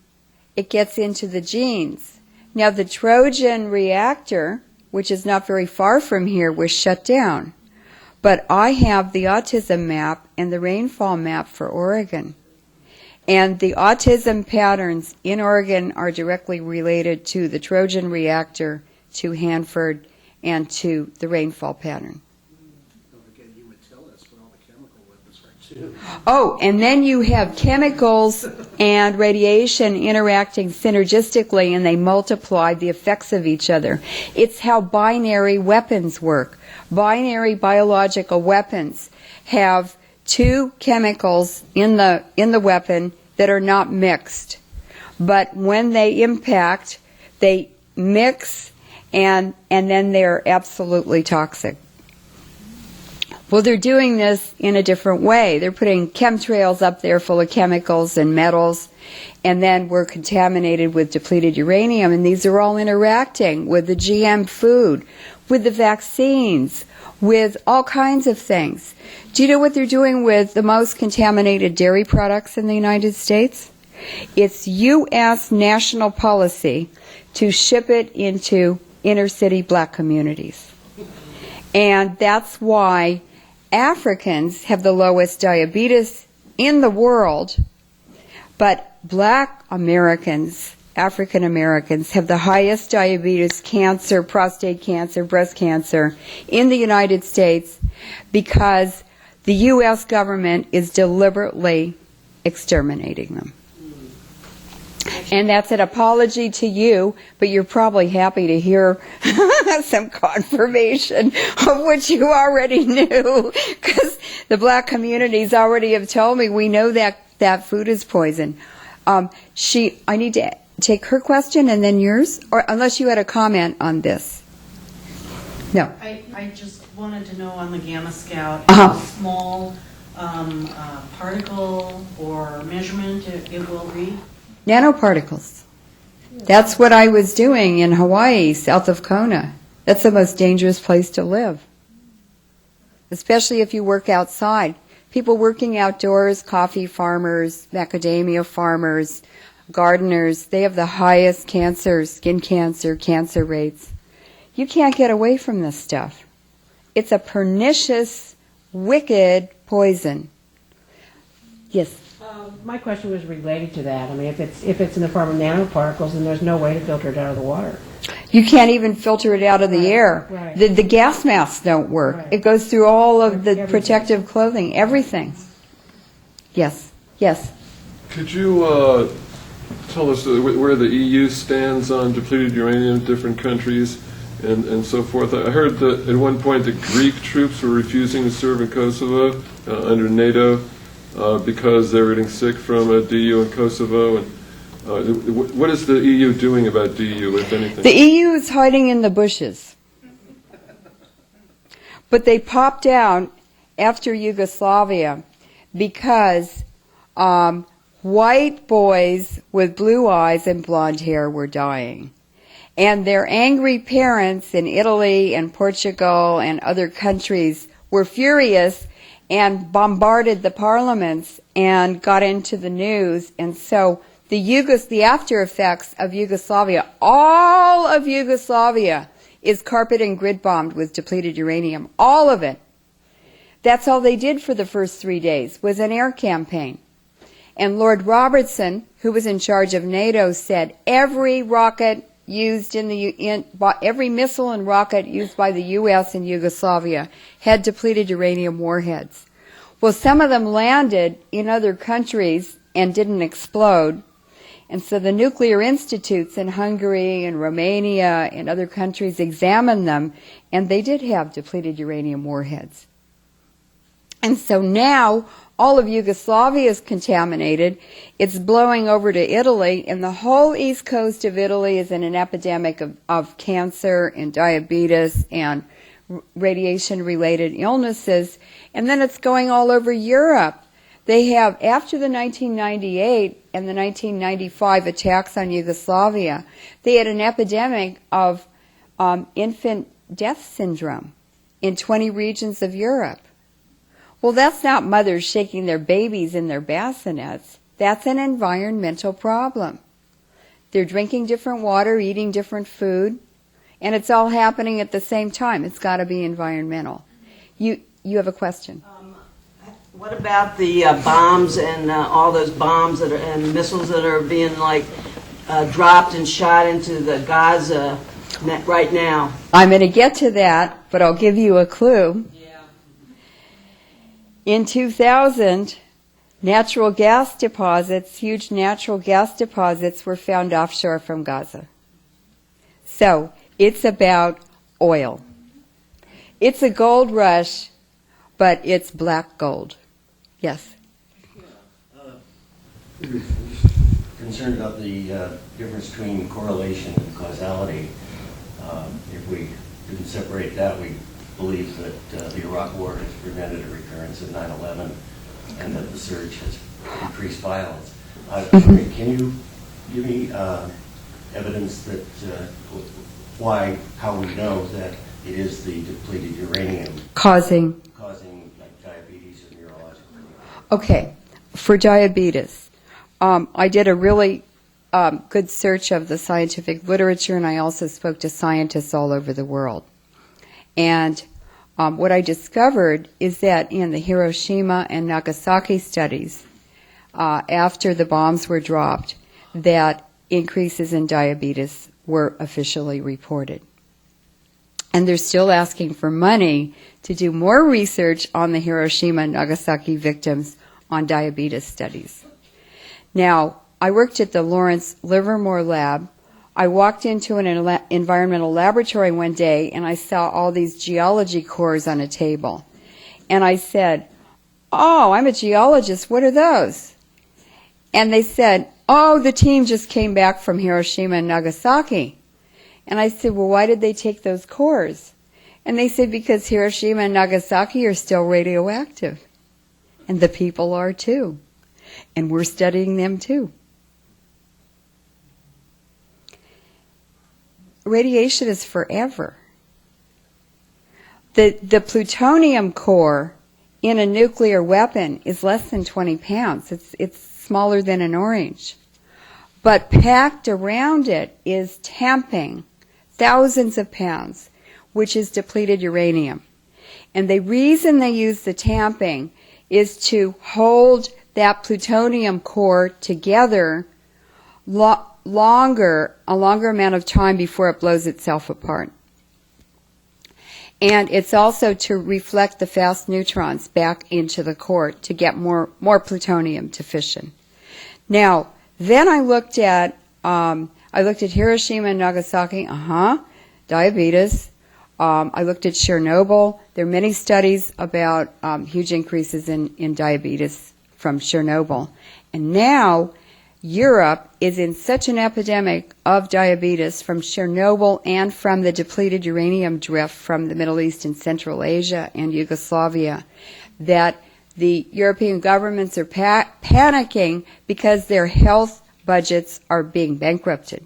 it gets into the genes. Now, the Trojan reactor, which is not very far from here, was shut down. But I have the autism map and the rainfall map for Oregon. And the autism patterns in Oregon are directly related to the Trojan reactor, to Hanford, and to the rainfall pattern. Don't forget Umatilla, where all the chemical weapons are too. Oh, and then you have chemicals and radiation interacting synergistically, and they multiply the effects of each other. It's how binary weapons work. Binary biological weapons have two chemicals in the weapon that are not mixed. But when they impact, they mix, and then they're absolutely toxic. Well, they're doing this in a different way. They're putting chemtrails up there full of chemicals and metals, and then we're contaminated with depleted uranium, and these are all interacting with the GM food, with the vaccines, with all kinds of things. Do you know what they're doing with the most contaminated dairy products in the United States? It's U.S. national policy to ship it into inner city black communities. And that's why Africans have the lowest diabetes in the world, but black Americans, African Americans, have the highest diabetes, cancer, prostate cancer, breast cancer in the United States because the U.S. government is deliberately exterminating them. And that's an apology to you, but you're probably happy to hear some confirmation of what you already knew, because the black communities already have told me, we know that food is poison. I need to take her question and then yours, or unless you had a comment on this. No. I just wanted to know on the Gamma Scout, Uh-huh. how small particle or measurement it will read? Nanoparticles. That's what I was doing in Hawaii, south of Kona. That's the most dangerous place to live, especially if you work outside. People working outdoors, coffee farmers, macadamia farmers, gardeners, they have the highest cancer, skin cancer rates. You can't get away from this stuff. It's a pernicious, wicked poison. Yes? My question was related to that. I mean, if it's in the form of nanoparticles, then there's no way to filter it out of the water. You can't even filter it out of the air. right. The gas masks don't work. Right. It goes through all of the Everything. protective clothing, everything. Yes, yes. Could you tell us where the EU stands on depleted uranium in different countries and so forth? I heard that at one point the Greek troops were refusing to serve in Kosovo under NATO because they were getting sick from DU in Kosovo. And what is the EU doing about DU, if anything? The EU is hiding in the bushes. But they popped out after Yugoslavia because white boys with blue eyes and blonde hair were dying. And their angry parents in Italy and Portugal and other countries were furious and bombarded the parliaments and got into the news. And so the after effects of Yugoslavia, all of Yugoslavia is carpet and grid bombed with depleted uranium. All of it. That's all they did for the first 3 days, was an air campaign. And Lord Robertson, who was in charge of NATO, said every rocket used every missile and rocket used by the U.S. in Yugoslavia had depleted uranium warheads. Well, some of them landed in other countries and didn't explode. And so the nuclear institutes in Hungary and Romania and other countries examined them, and they did have depleted uranium warheads. And so now all of Yugoslavia is contaminated. It's blowing over to Italy, and the whole east coast of Italy is in an epidemic of cancer and diabetes and radiation-related illnesses. And then it's going all over Europe. They have, after the 1998 and the 1995 attacks on Yugoslavia, they had an epidemic of infant death syndrome in 20 regions of Europe. Well, that's not mothers shaking their babies in their bassinets. That's an environmental problem. They're drinking different water, eating different food, and it's all happening at the same time. It's got to be environmental. You have a question? What about the bombs and all those bombs and missiles that are being dropped and shot into the Gaza right now? I'm going to get to that, but I'll give you a clue. In 2000, natural gas deposits, huge natural gas deposits, were found offshore from Gaza. So it's about oil. It's a gold rush, but it's black gold. Yes? Concerned about the difference between correlation and causality. If we didn't separate that, we believe that the Iraq War has prevented a recurrence of 9/11 and that the surge has increased violence. Can you give me evidence that how we know that it is the depleted uranium Causing like diabetes or neurological? Okay, for diabetes, I did a really good search of the scientific literature, and I also spoke to scientists all over the world. And what I discovered is that in the Hiroshima and Nagasaki studies, after the bombs were dropped, that increases in diabetes were officially reported. And they're still asking for money to do more research on the Hiroshima and Nagasaki victims on diabetes studies. Now, I worked at the Livermore Lab. I walked into an environmental laboratory one day and I saw all these geology cores on a table. And I said, "Oh, I'm a geologist. What are those?" And they said, "Oh, the team just came back from Hiroshima and Nagasaki." And I said, "Well, why did they take those cores?" And they said, "Because Hiroshima and Nagasaki are still radioactive. And the people are too. And we're studying them too." Radiation is forever. The plutonium core in a nuclear weapon is less than 20 pounds. It's smaller than an orange. But packed around it is tamping, thousands of pounds, which is depleted uranium. And the reason they use the tamping is to hold that plutonium core together longer amount of time before it blows itself apart. And it's also to reflect the fast neutrons back into the core to get more plutonium to fission. Now, then I looked at Hiroshima and Nagasaki, diabetes. I looked at Chernobyl. There are many studies about huge increases in diabetes from Chernobyl. And now Europe is in such an epidemic of diabetes from Chernobyl and from the depleted uranium drift from the Middle East and Central Asia and Yugoslavia that the European governments are panicking because their health budgets are being bankrupted.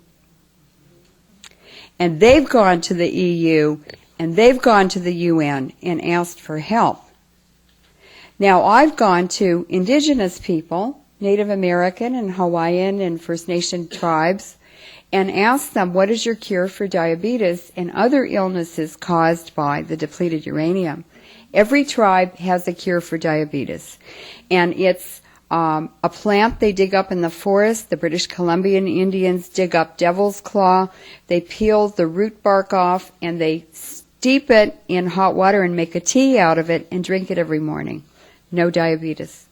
And they've gone to the EU and they've gone to the UN and asked for help. Now, I've gone to indigenous people, Native American and Hawaiian and First Nation tribes, and asked them, what is your cure for diabetes and other illnesses caused by the depleted uranium? Every tribe has a cure for diabetes. And it's a plant they dig up in the forest. The British Columbian Indians dig up devil's claw. They peel the root bark off and they steep it in hot water and make a tea out of it and drink it every morning. No diabetes.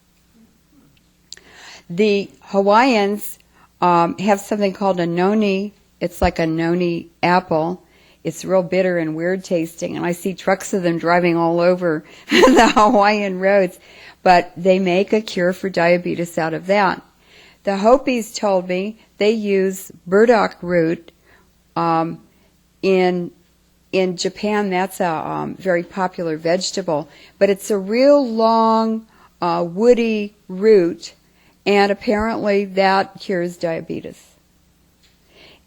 The Hawaiians have something called a noni. It's like a noni apple. It's real bitter and weird tasting, and I see trucks of them driving all over the Hawaiian roads. But they make a cure for diabetes out of that. The Hopis told me they use burdock root. In Japan, that's a very popular vegetable, but it's a real long, woody root, and apparently that cures diabetes.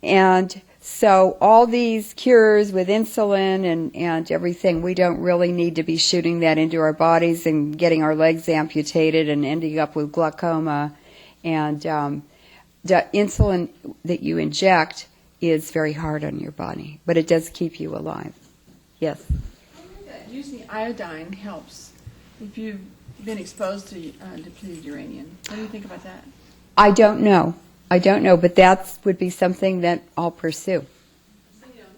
And so all these cures with insulin and everything, we don't really need to be shooting that into our bodies and getting our legs amputated and ending up with glaucoma. And the insulin that you inject is very hard on your body, but it does keep you alive. Yes? I heard that using iodine helps if you've been exposed to depleted uranium. What do you think about that? I don't know, but that would be something that I'll pursue.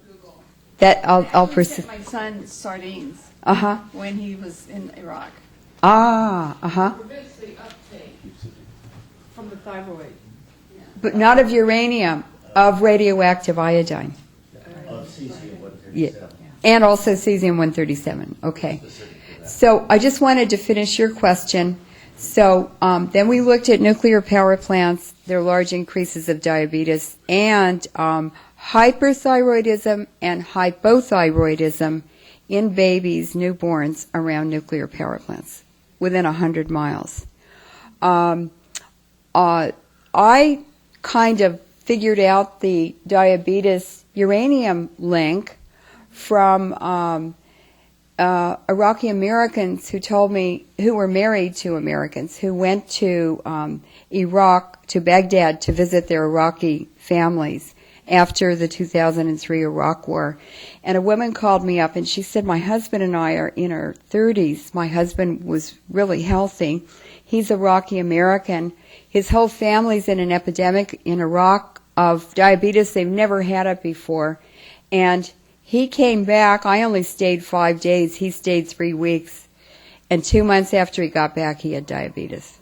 Google. That I'll I pursue. sent my son sardines when he was in Iraq. Prevents the uptake from the thyroid. But not of uranium, of radioactive iodine. Of cesium-137. Yeah. And also cesium-137. Okay. So I just wanted to finish your question. So then we looked at nuclear power plants, their large increases of diabetes, and hyperthyroidism and hypothyroidism in babies, newborns, around nuclear power plants, within 100 miles. I kind of figured out the diabetes uranium link from Iraqi Americans who told me, who were married to Americans, who went to Iraq, to Baghdad, to visit their Iraqi families after the 2003 Iraq War. And a woman called me up and she said, my husband and I are in our 30s. My husband was really healthy. He's Iraqi American. His whole family's in an epidemic in Iraq of diabetes. They've never had it before. And he came back. I only stayed 5 days. He stayed 3 weeks. And 2 months after he got back, he had diabetes.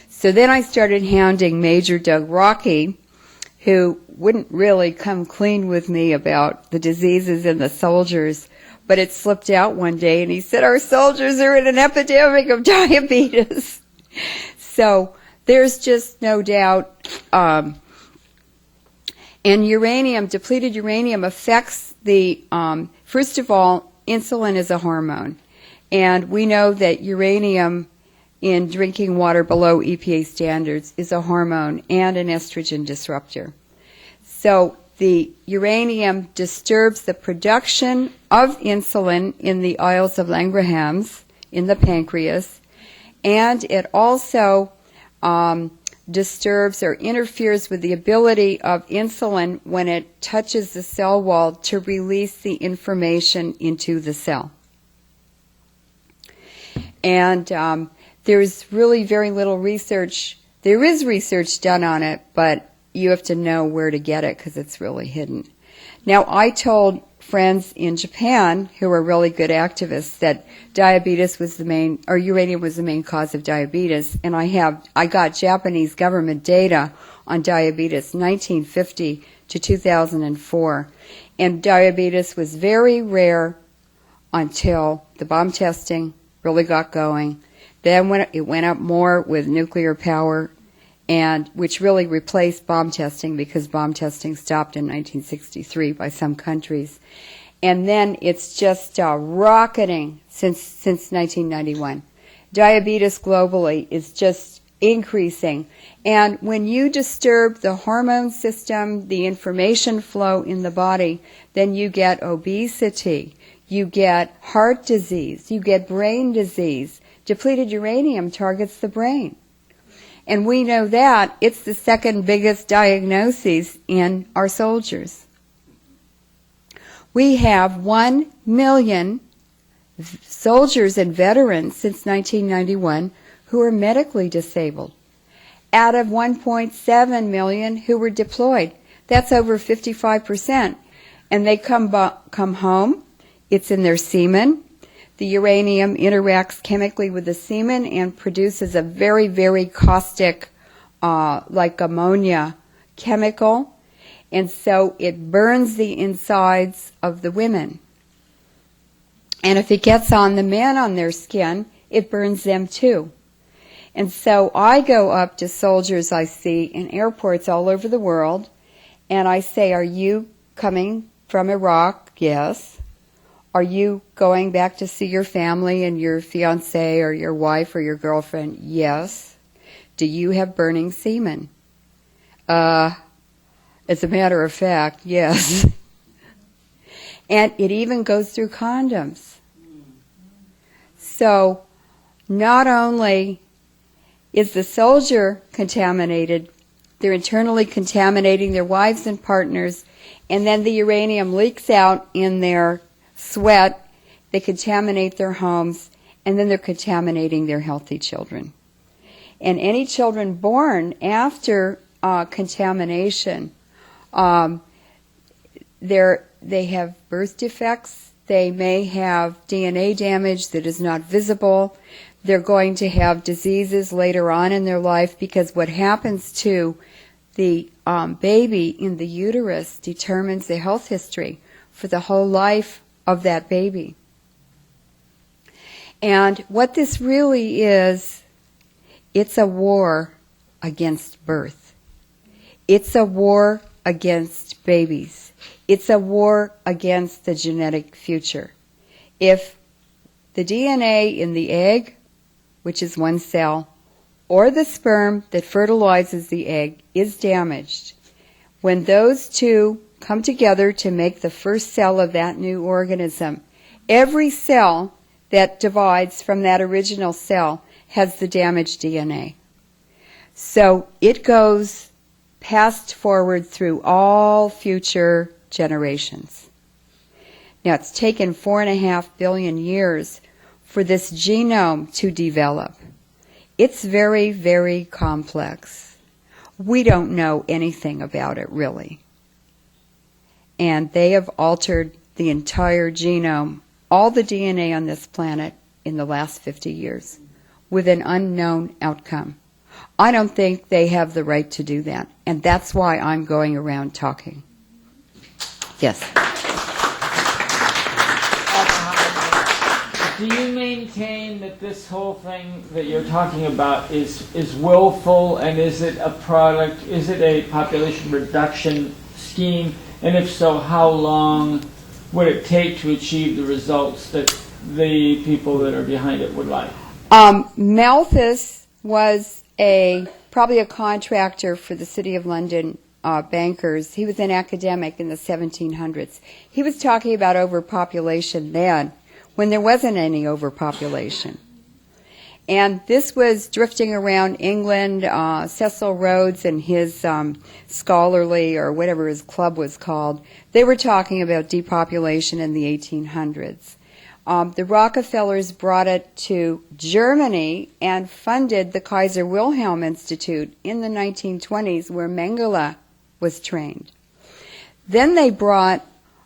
So then I started hounding Major Doug Rockey, who wouldn't really come clean with me about the diseases in the soldiers, but it slipped out one day, and he said, our soldiers are in an epidemic of diabetes. So there's just no doubt. And uranium, depleted uranium, affects the, first of all, insulin is a hormone. And we know that uranium in drinking water below EPA standards is a hormone and an estrogen disruptor. So the uranium disturbs the production of insulin in the aisles of Langerhans in the pancreas, and it also disturbs or interferes with the ability of insulin when it touches the cell wall to release the information into the cell. And there's really very little research. There is research done on it, but you have to know where to get it because it's really hidden. Now, I told friends in Japan who are really good activists that diabetes was the main, or uranium was the main cause of diabetes, and I got Japanese government data on diabetes 1950 to 2004, and diabetes was very rare until the bomb testing really got going. Then when it went up more with nuclear power, and which really replaced bomb testing because bomb testing stopped in 1963 by some countries. And then it's just rocketing since 1991. Diabetes globally is just increasing. And when you disturb the hormone system, the information flow in the body, then you get obesity, you get heart disease, you get brain disease. Depleted uranium targets the brain. And we know that it's the second biggest diagnosis in our soldiers. We have 1 million soldiers and veterans since 1991 who are medically disabled, out of 1.7 million who were deployed. That's over 55%. And they come home, it's in their semen. The uranium interacts chemically with the semen and produces a very, very caustic, like ammonia chemical. And so it burns the insides of the women. And if it gets on the men on their skin, it burns them too. And so I go up to soldiers I see in airports all over the world, and I say, "Are you coming from Iraq?" "Yes." "Are you going back to see your family and your fiancé or your wife or your girlfriend?" "Yes." "Do you have burning semen?" As a matter of fact, yes. And it even goes through condoms. So not only is the soldier contaminated, they're internally contaminating their wives and partners, and then the uranium leaks out in their sweat, they contaminate their homes, and then they're contaminating their healthy children. And any children born after contamination, they have birth defects, they may have DNA damage that is not visible, they're going to have diseases later on in their life, because what happens to the baby in the uterus determines the health history for the whole life of that baby. And what this really is, it's a war against birth. It's a war against babies. It's a war against the genetic future. If the DNA in the egg, which is one cell, or the sperm that fertilizes the egg is damaged, when those two come together to make the first cell of that new organism, every cell that divides from that original cell has the damaged DNA. So it goes passed forward through all future generations. Now, it's taken 4.5 billion years for this genome to develop. It's very, very complex. We don't know anything about it, really. And they have altered the entire genome, all the DNA on this planet, in the last 50 years, with an unknown outcome. I don't think they have the right to do that, and that's why I'm going around talking. Yes. Do you maintain that this whole thing that you're talking about is willful, and is it a product, is it a population reduction scheme, and if so, how long would it take to achieve the results that the people that are behind it would like? Malthus was probably a contractor for the City of London bankers. He was an academic in the 1700s. He was talking about overpopulation then, when there wasn't any overpopulation. And this was drifting around England. Cecil Rhodes and his scholarly, or whatever his club was called, they were talking about depopulation in the 1800s. The Rockefellers brought it to Germany and funded the Kaiser Wilhelm Institute in the 1920s, where Mengele was trained. Then they brought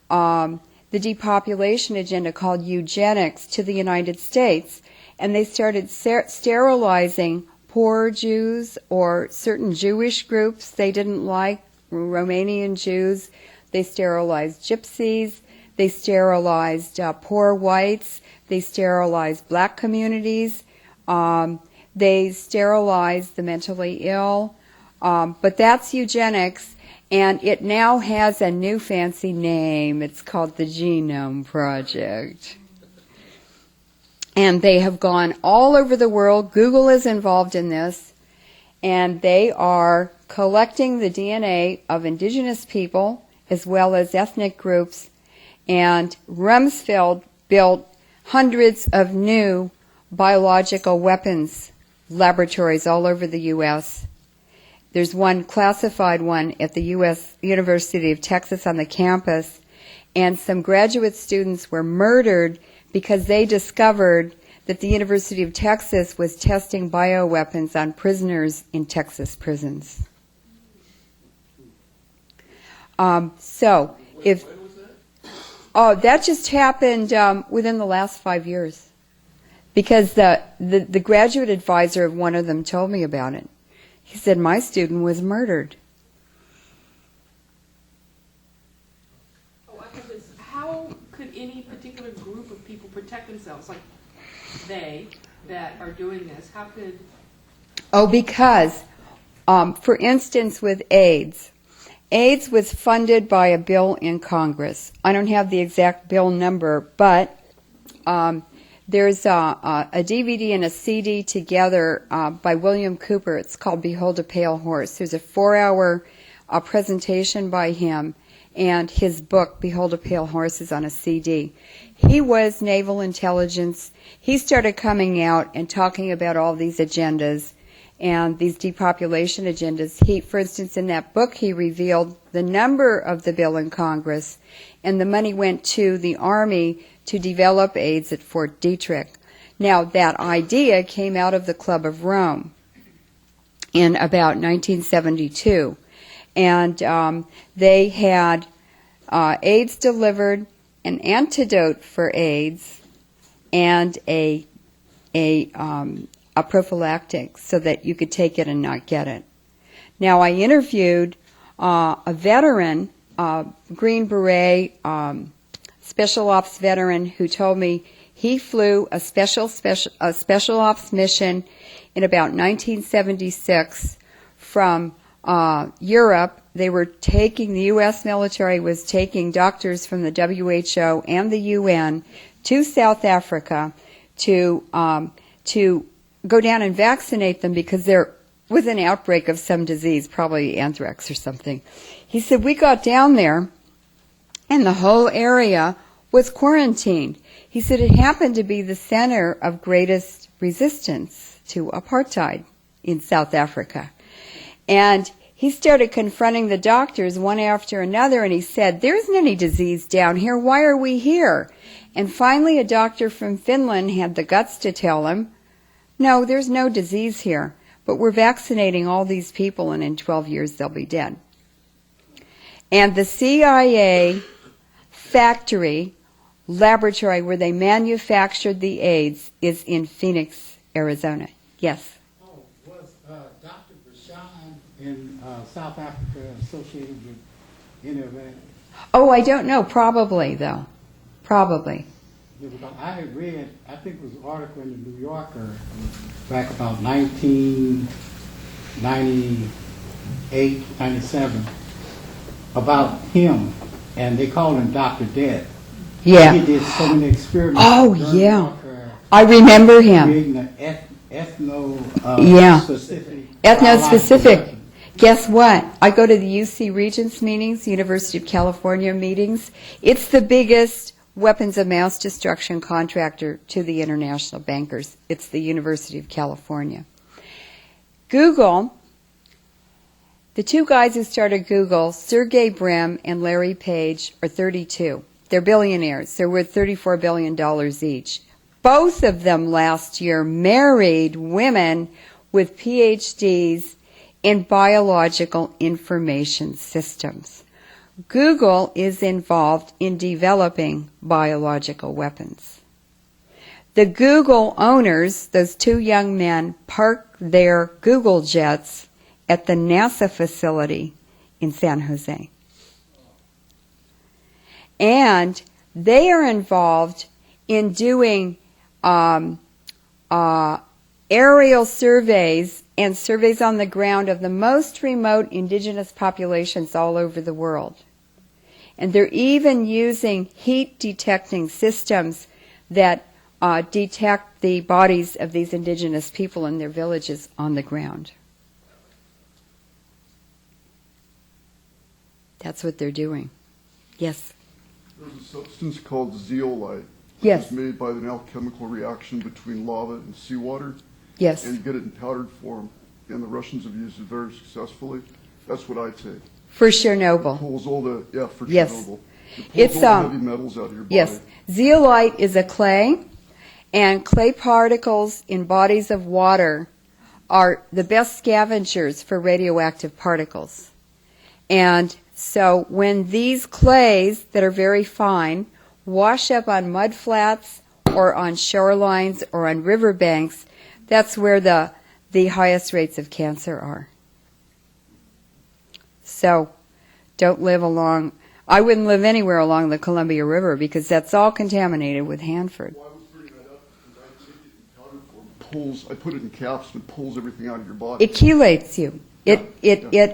the depopulation agenda called Eugenics to the United States, and they started sterilizing poor Jews or certain Jewish groups they didn't like, Romanian Jews. They sterilized gypsies. They sterilized poor whites. They sterilized black communities. They sterilized the mentally ill. But that's eugenics, and it now has a new fancy name. It's called the Genome Project. And they have gone all over the world. Google is involved in this, and they are collecting the DNA of indigenous people as well as ethnic groups. And Rumsfeld built hundreds of new biological weapons laboratories all over the U.S. There's one classified one at the U.S. University of Texas on the campus, and some graduate students were murdered because they discovered that the University of Texas was testing bioweapons on prisoners in Texas prisons. That just happened within the last 5 years, because the graduate advisor of one of them told me about it. He said, my student was murdered. Oh, I have this. How could any particular group of people protect themselves, like they that are doing this? How could... Because, for instance, with AIDS was funded by a bill in Congress. I don't have the exact bill number, but there's a DVD and a CD together by William Cooper. It's called Behold a Pale Horse. There's a 4-hour presentation by him, and his book, Behold a Pale Horse, is on a CD. He was naval intelligence. He started coming out and talking about all these agendas and these depopulation agendas. For instance, in that book, he revealed the number of the bill in Congress, and the money went to the Army to develop AIDS at Fort Detrick. Now, that idea came out of the Club of Rome in about 1972, and they had AIDS delivered, an antidote for AIDS, and a prophylactic so that you could take it and not get it. Now, I interviewed a veteran, Green Beret, special ops veteran, who told me he flew a special ops mission in about 1976 from Europe. They were taking, the U.S. military was taking doctors from the WHO and the UN to South Africa to go down and vaccinate them because there was an outbreak of some disease, probably anthrax or something. He said, we got down there and the whole area was quarantined. He said it happened to be the center of greatest resistance to apartheid in South Africa. And he started confronting the doctors one after another, and he said, there isn't any disease down here. Why are we here? And finally, a doctor from Finland had the guts to tell him, no, there's no disease here, but we're vaccinating all these people, and in 12 years they'll be dead. And the CIA factory, laboratory where they manufactured the AIDS is in Phoenix, Arizona. Yes? Oh, was Dr. Bashan in South Africa associated with any of that? Oh, I don't know. Probably, though. Probably. Yeah, because I had read, I think it was an article in the New Yorker back about 1998, 97, about him, and they called him Dr. Dead. Yeah. He did so many experiments. Oh, yeah. I remember him. Creating an ethno-specific. Ethno-specific. Guess what? I go to the UC Regents meetings, University of California meetings. It's the biggest weapons of mass destruction contractor to the international bankers. It's the University of California. Google, the two guys who started Google, Sergey Brin and Larry Page, are 32. They're billionaires. They're worth $34 billion each. Both of them last year married women with PhDs in biological information systems. Google is involved in developing biological weapons. The Google owners, those two young men, park their Google jets at the NASA facility in San Jose. And they are involved in doing aerial surveys and surveys on the ground of the most remote indigenous populations all over the world. And they're even using heat detecting systems that detect the bodies of these indigenous people in their villages on the ground. That's what they're doing. Yes? There's a substance called zeolite. Yes. It's made by an alchemical reaction between lava and seawater. Yes. And you get it in powdered form. And the Russians have used it very successfully. That's what I take. For Chernobyl. It pulls all the, for Yes. Chernobyl. It pulls It's, all the heavy metals out of your body. Yes. Zeolite is a clay, and clay particles in bodies of water are the best scavengers for radioactive particles. And so when these clays that are very fine wash up on mud flats or on shorelines or on riverbanks, that's where the highest rates of cancer are. So don't live along, I wouldn't live anywhere along the Columbia River because that's all contaminated with Hanford. Well, I was bringing that up because I take it in powdered form. I put it in caps and it pulls everything out of your body. It chelates you.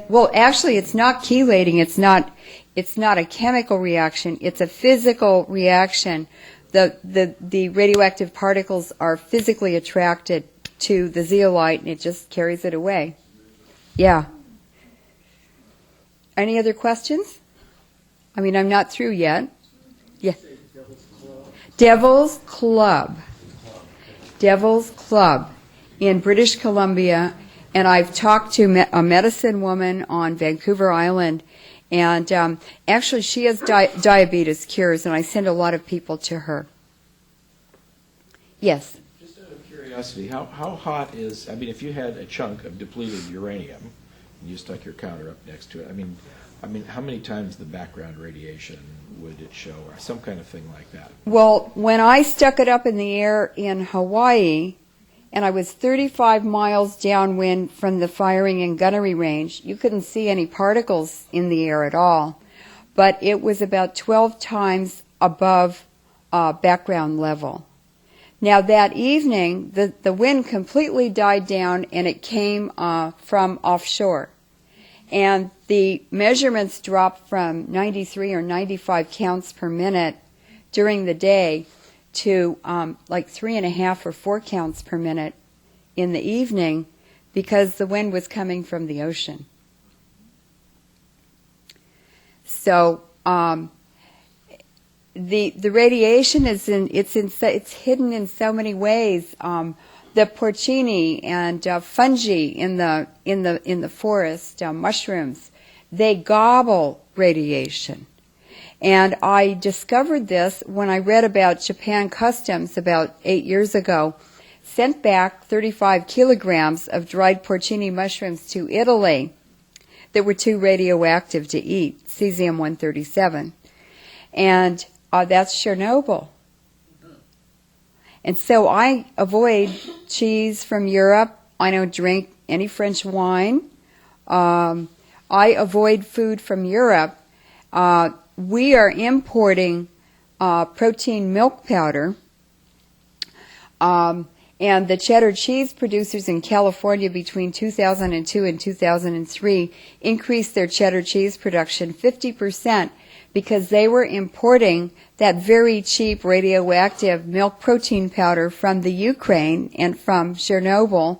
Well, actually, it's not chelating. It's not a chemical reaction. It's a physical reaction. The radioactive particles are physically attracted to the zeolite, and it just carries it away. Yeah. Any other questions? I mean, I'm not through yet. Yeah. Devil's Club. Devil's Club in British Columbia. And I've talked to a medicine woman on Vancouver Island, and actually she has diabetes cures, and I send a lot of people to her. Yes? Just out of curiosity, how hot is, I mean, if you had a chunk of depleted uranium, and you stuck your counter up next to it, I mean, how many times the background radiation would it show, or some kind of thing like that? Well, when I stuck it up in the air in Hawaii, and I was 35 miles downwind from the firing and gunnery range, you couldn't see any particles in the air at all. But it was about 12 times above background level. Now that evening, the wind completely died down and it came from offshore. And the measurements dropped from 93 or 95 counts per minute during the day to like 3.5 or 4 counts per minute in the evening because the wind was coming from the ocean. So the radiation is it's hidden in so many ways. The porcini and fungi in the forest, mushrooms, they gobble radiation. And I discovered this when I read about Japan Customs about 8 years ago, sent back 35 kilograms of dried porcini mushrooms to Italy that were too radioactive to eat, cesium-137. And that's Chernobyl. And so I avoid cheese from Europe. I don't drink any French wine. I avoid food from Europe. We are importing protein milk powder, and the cheddar cheese producers in California between 2002 and 2003 increased their cheddar cheese production 50% because they were importing that very cheap radioactive milk protein powder from the Ukraine and from Chernobyl,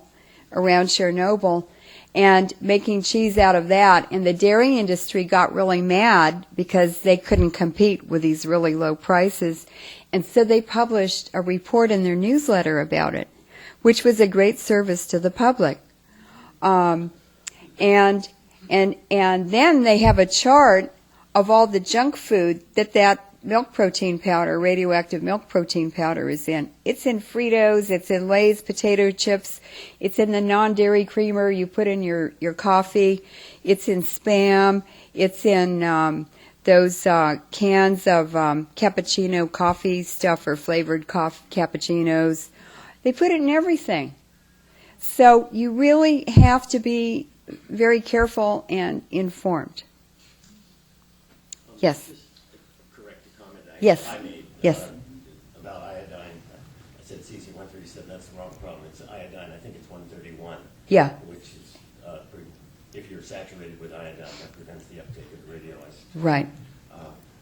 around Chernobyl, and making cheese out of that. And the dairy industry got really mad because they couldn't compete with these really low prices. And so they published a report in their newsletter about it, which was a great service to the public. And then they have a chart of all the junk food that milk protein powder, radioactive milk protein powder is in. It's in Fritos, it's in Lay's potato chips, it's in the non-dairy creamer you put in your coffee, it's in Spam, it's in those cans of cappuccino coffee stuff or flavored cappuccinos. They put it in everything. So you really have to be very careful and informed. Yes. Just correct a comment Yes. I made Yes. About iodine. I said cesium-137. That's the wrong problem. It's iodine. I think it's 131. Yeah. Which is, if you're saturated with iodine, that prevents the uptake of the radioisotope. Right.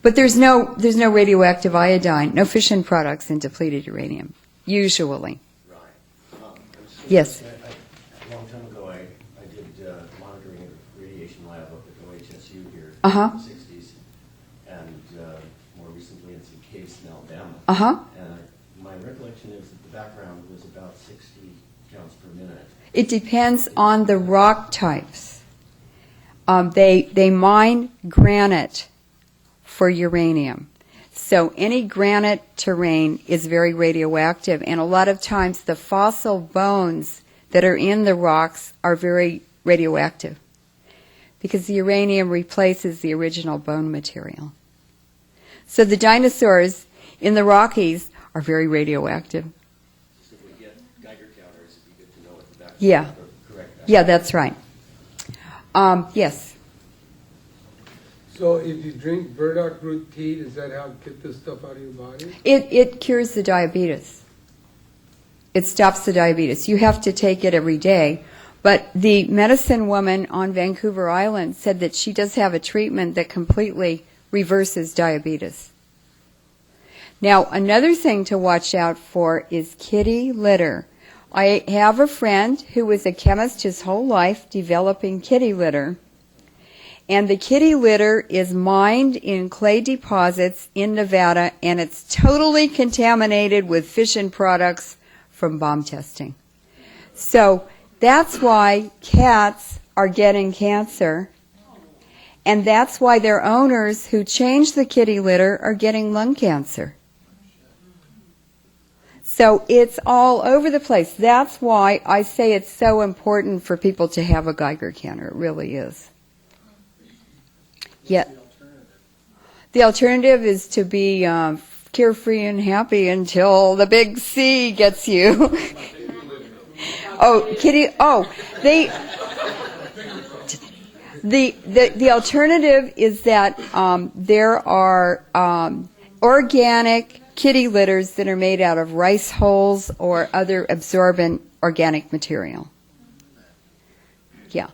But there's no radioactive iodine, no fission products in depleted uranium, usually. Right. Yes. A long time ago, I did monitoring of radiation lab up at OHSU here Uh-huh. in the 60s, and more recently in some caves in Alabama. Uh-huh. And my recollection is that the background was about 60 counts per minute. It depends on the rock types. They mine granite for uranium. So any granite terrain is very radioactive, and a lot of times the fossil bones that are in the rocks are very radioactive because the uranium replaces the original bone material. So the dinosaurs in the Rockies are very radioactive. Just if we get Geiger counters, it'd be good to know what the background Yeah. the correct Yeah, that's right. Yes. So if you drink burdock root tea, does that help get this stuff out of your body? It cures the diabetes. It stops the diabetes. You have to take it every day. But the medicine woman on Vancouver Island said that she does have a treatment that completely reverses diabetes. Now, another thing to watch out for is kitty litter. I have a friend who was a chemist his whole life developing kitty litter. And the kitty litter is mined in clay deposits in Nevada, and it's totally contaminated with fission products from bomb testing. So that's why cats are getting cancer, and that's why their owners who change the kitty litter are getting lung cancer. So it's all over the place. That's why I say it's so important for people to have a Geiger counter. It really is. Yeah. The alternative is to be carefree and happy until the big C gets you. The alternative is that there are organic kitty litters that are made out of rice hulls or other absorbent organic material. Yeah.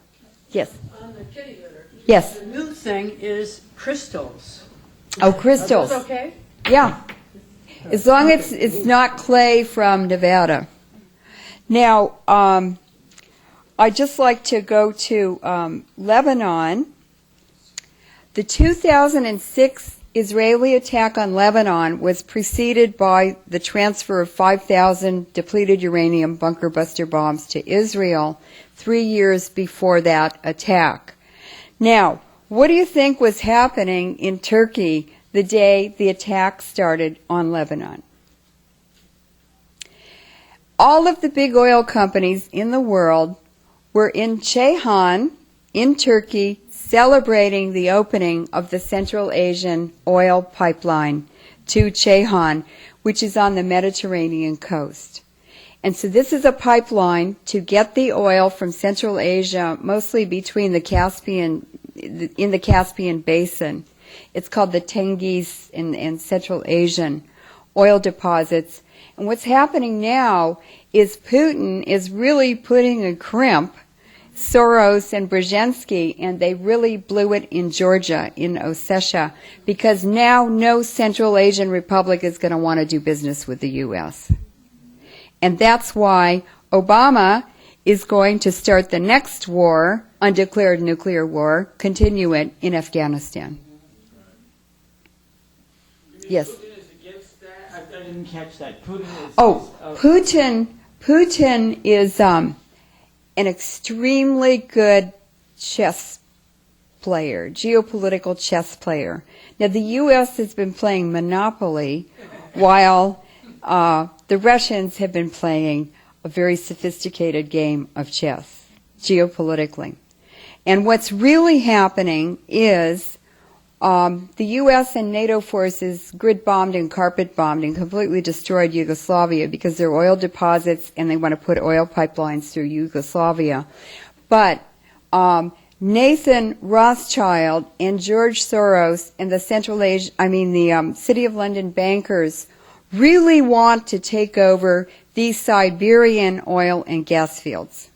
Yes. On the kitty litter. Yes. The new thing is crystals. Oh, crystals. Are those okay? Yeah. As long as it's not clay from Nevada. Now, I'd just like to go to Lebanon. The 2006 Israeli attack on Lebanon was preceded by the transfer of 5,000 depleted uranium bunker buster bombs to Israel 3 years before that attack. Now, what do you think was happening in Turkey the day the attack started on Lebanon? All of the big oil companies in the world were in Ceyhan, in Turkey, celebrating the opening of the Central Asian oil pipeline to Ceyhan, which is on the Mediterranean coast. And so this is a pipeline to get the oil from Central Asia, mostly between the Caspian, in the Caspian Basin. It's called the Tengiz and Central Asian oil deposits. And what's happening now is Putin is really putting a crimp, Soros and Brzezinski, and they really blew it in Georgia, in Ossetia, because now no Central Asian republic is going to want to do business with the U.S. And that's why Obama is going to start the next war, undeclared nuclear war, continue it in Afghanistan. Yes. Putin is against that? I didn't catch that. Putin is an extremely good chess player, geopolitical chess player. Now, the U.S. has been playing Monopoly while the Russians have been playing a very sophisticated game of chess, geopolitically. And what's really happening is the U.S. and NATO forces grid-bombed and carpet-bombed and completely destroyed Yugoslavia because there are oil deposits and they want to put oil pipelines through Yugoslavia. But Nathan Rothschild and George Soros and the the City of London bankers really want to take over these Siberian oil and gas fields.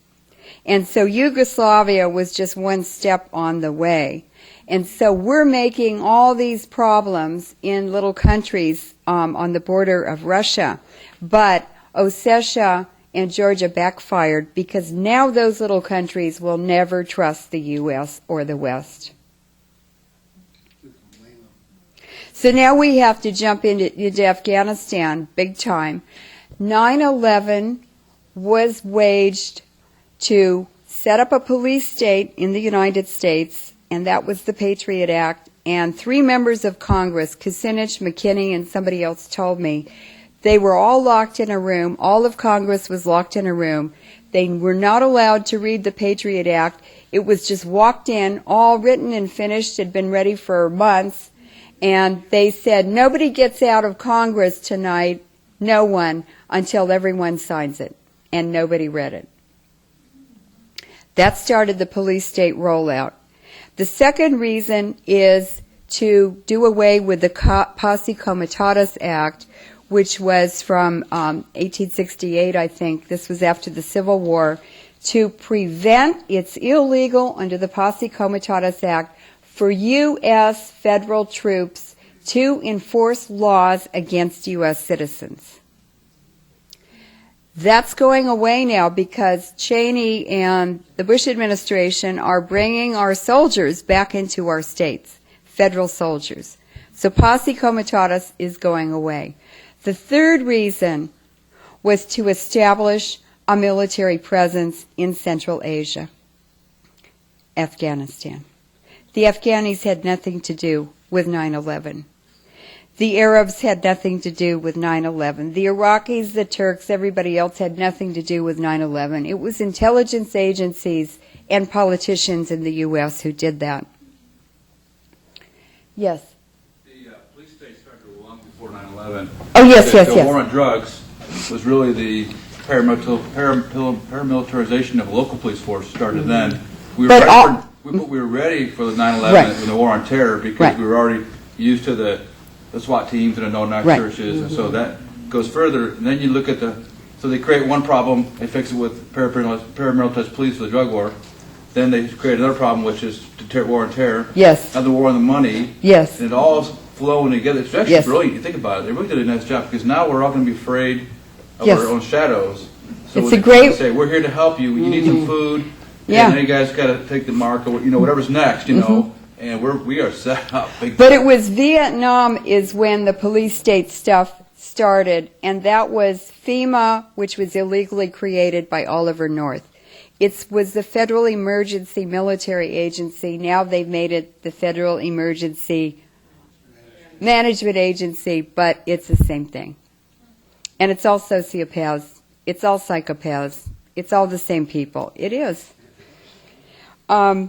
And so Yugoslavia was just one step on the way. And so we're making all these problems in little countries on the border of Russia. But Ossetia and Georgia backfired because now those little countries will never trust the U.S. or the West. So now we have to jump into Afghanistan big time. 9/11 was waged to set up a police state in the United States, and that was the Patriot Act. And 3 members of Congress, Kucinich, McKinney, and somebody else told me, they were all locked in a room. All of Congress was locked in a room. They were not allowed to read the Patriot Act. It was just walked in, all written and finished, had been ready for months. And they said, nobody gets out of Congress tonight, no one, until everyone signs it. And nobody read it. That started the police state rollout. The second reason is to do away with the Posse Comitatus Act, which was from 1868, I think. This was after the Civil War. To prevent, it's illegal under the Posse Comitatus Act for U.S. federal troops to enforce laws against U.S. citizens. That's going away now because Cheney and the Bush administration are bringing our soldiers back into our states, federal soldiers. So Posse Comitatus is going away. The third reason was to establish a military presence in Central Asia, Afghanistan. The Afghanis had nothing to do with 9/11. The Arabs had nothing to do with 9/11. The Iraqis, the Turks, everybody else had nothing to do with 9/11. It was intelligence agencies and politicians in the U.S. who did that. Yes? The police state started long before 9/11. Oh, yes, yes, The yes. war on drugs was really the paramilitarization of the local police force started then. We were ready for the 9/11 and the war on terror because we were already used to the SWAT teams and the no-knock searches, and so that goes further. And then you look at so they create one problem, they fix it with paramilitarized police for the drug war. Then they create another problem, which is the war on terror. Yes. Now the war on the money. Yes. And it all flowing together. It's actually brilliant. You think about it. They really did a nice job because now we're all going to be afraid of our own shadows. So it's when a great. Say we're here to help you. You need some food. Yeah. And then you guys got to take the mark or whatever's next. And we are set up. But it was Vietnam is when the police state stuff started, and that was FEMA, which was illegally created by Oliver North. It was the Federal Emergency Military Agency. Now they've made it the Federal Emergency Management Agency, but it's the same thing. And it's all sociopaths. It's all psychopaths. It's all the same people. It is. So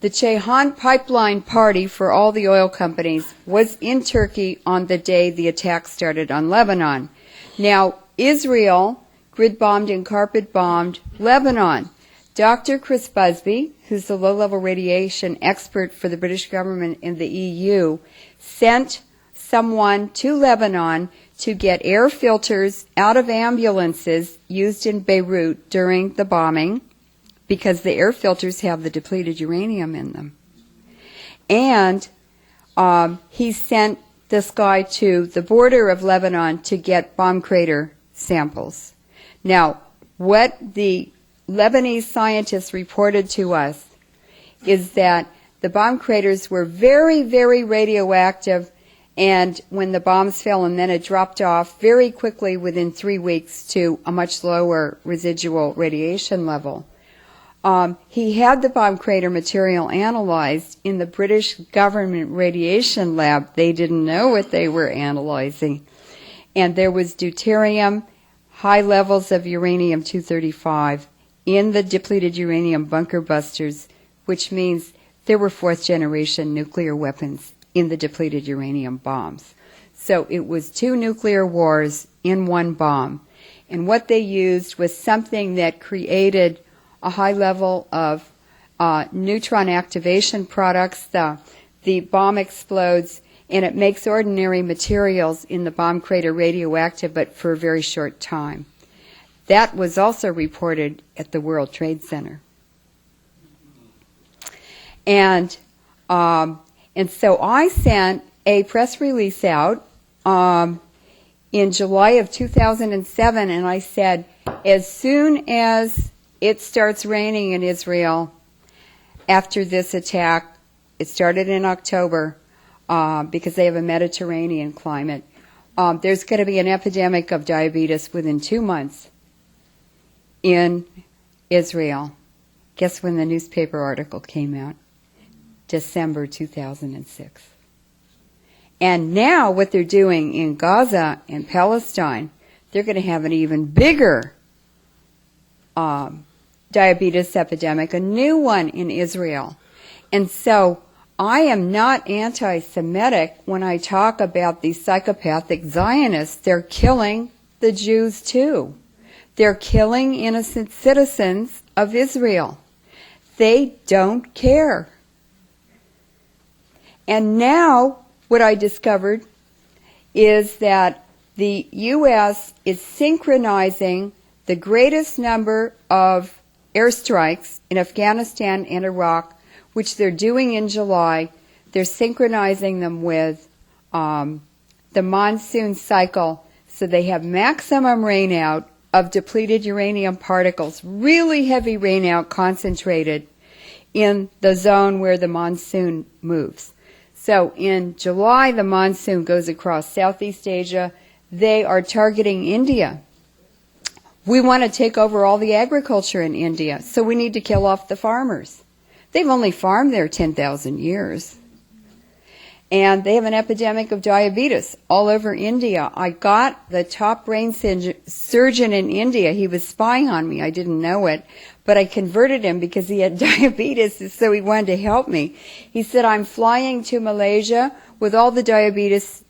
the Ceyhan Pipeline Party for all the oil companies was in Turkey on the day the attack started on Lebanon. Now, Israel grid-bombed and carpet-bombed Lebanon. Dr. Chris Busby, who's the low-level radiation expert for the British government in the EU, sent someone to Lebanon to get air filters out of ambulances used in Beirut during the bombing, because the air filters have the depleted uranium in them. And he sent this guy to the border of Lebanon to get bomb crater samples. Now, what the Lebanese scientists reported to us is that the bomb craters were very, very radioactive, and when the bombs fell and then it dropped off very quickly within 3 weeks to a much lower residual radiation level. He had the bomb crater material analyzed in the British government radiation lab. They didn't know what they were analyzing. And there was deuterium, high levels of uranium-235 in the depleted uranium bunker busters, which means there were fourth-generation nuclear weapons in the depleted uranium bombs. So it was 2 nuclear wars in one bomb. And what they used was something that created a high level of neutron activation products. The bomb explodes, and it makes ordinary materials in the bomb crater radioactive, but for a very short time. That was also reported at the World Trade Center. And so I sent a press release out in July of 2007, and I said, as soon as it starts raining in Israel after this attack, it started in October because they have a Mediterranean climate, there's going to be an epidemic of diabetes within 2 months in Israel. Guess when the newspaper article came out? December 2006. And now what they're doing in Gaza and Palestine, they're going to have an even bigger diabetes epidemic, a new one in Israel. And so I am not anti-Semitic when I talk about these psychopathic Zionists. They're killing the Jews too. They're killing innocent citizens of Israel. They don't care. And now what I discovered is that the U.S. is synchronizing the greatest number of airstrikes in Afghanistan and Iraq, which they're doing in July. They're synchronizing them with the monsoon cycle, so they have maximum rainout of depleted uranium particles, really heavy rainout concentrated in the zone where the monsoon moves. So in July, the monsoon goes across Southeast Asia. They are targeting India. We want to take over all the agriculture in India, so we need to kill off the farmers. They've only farmed there 10,000 years. And they have an epidemic of diabetes all over India. I got the top brain surgeon in India. He was spying on me. I didn't know it. But I converted him because he had diabetes, so he wanted to help me. He said, I'm flying to Malaysia with all the diabetes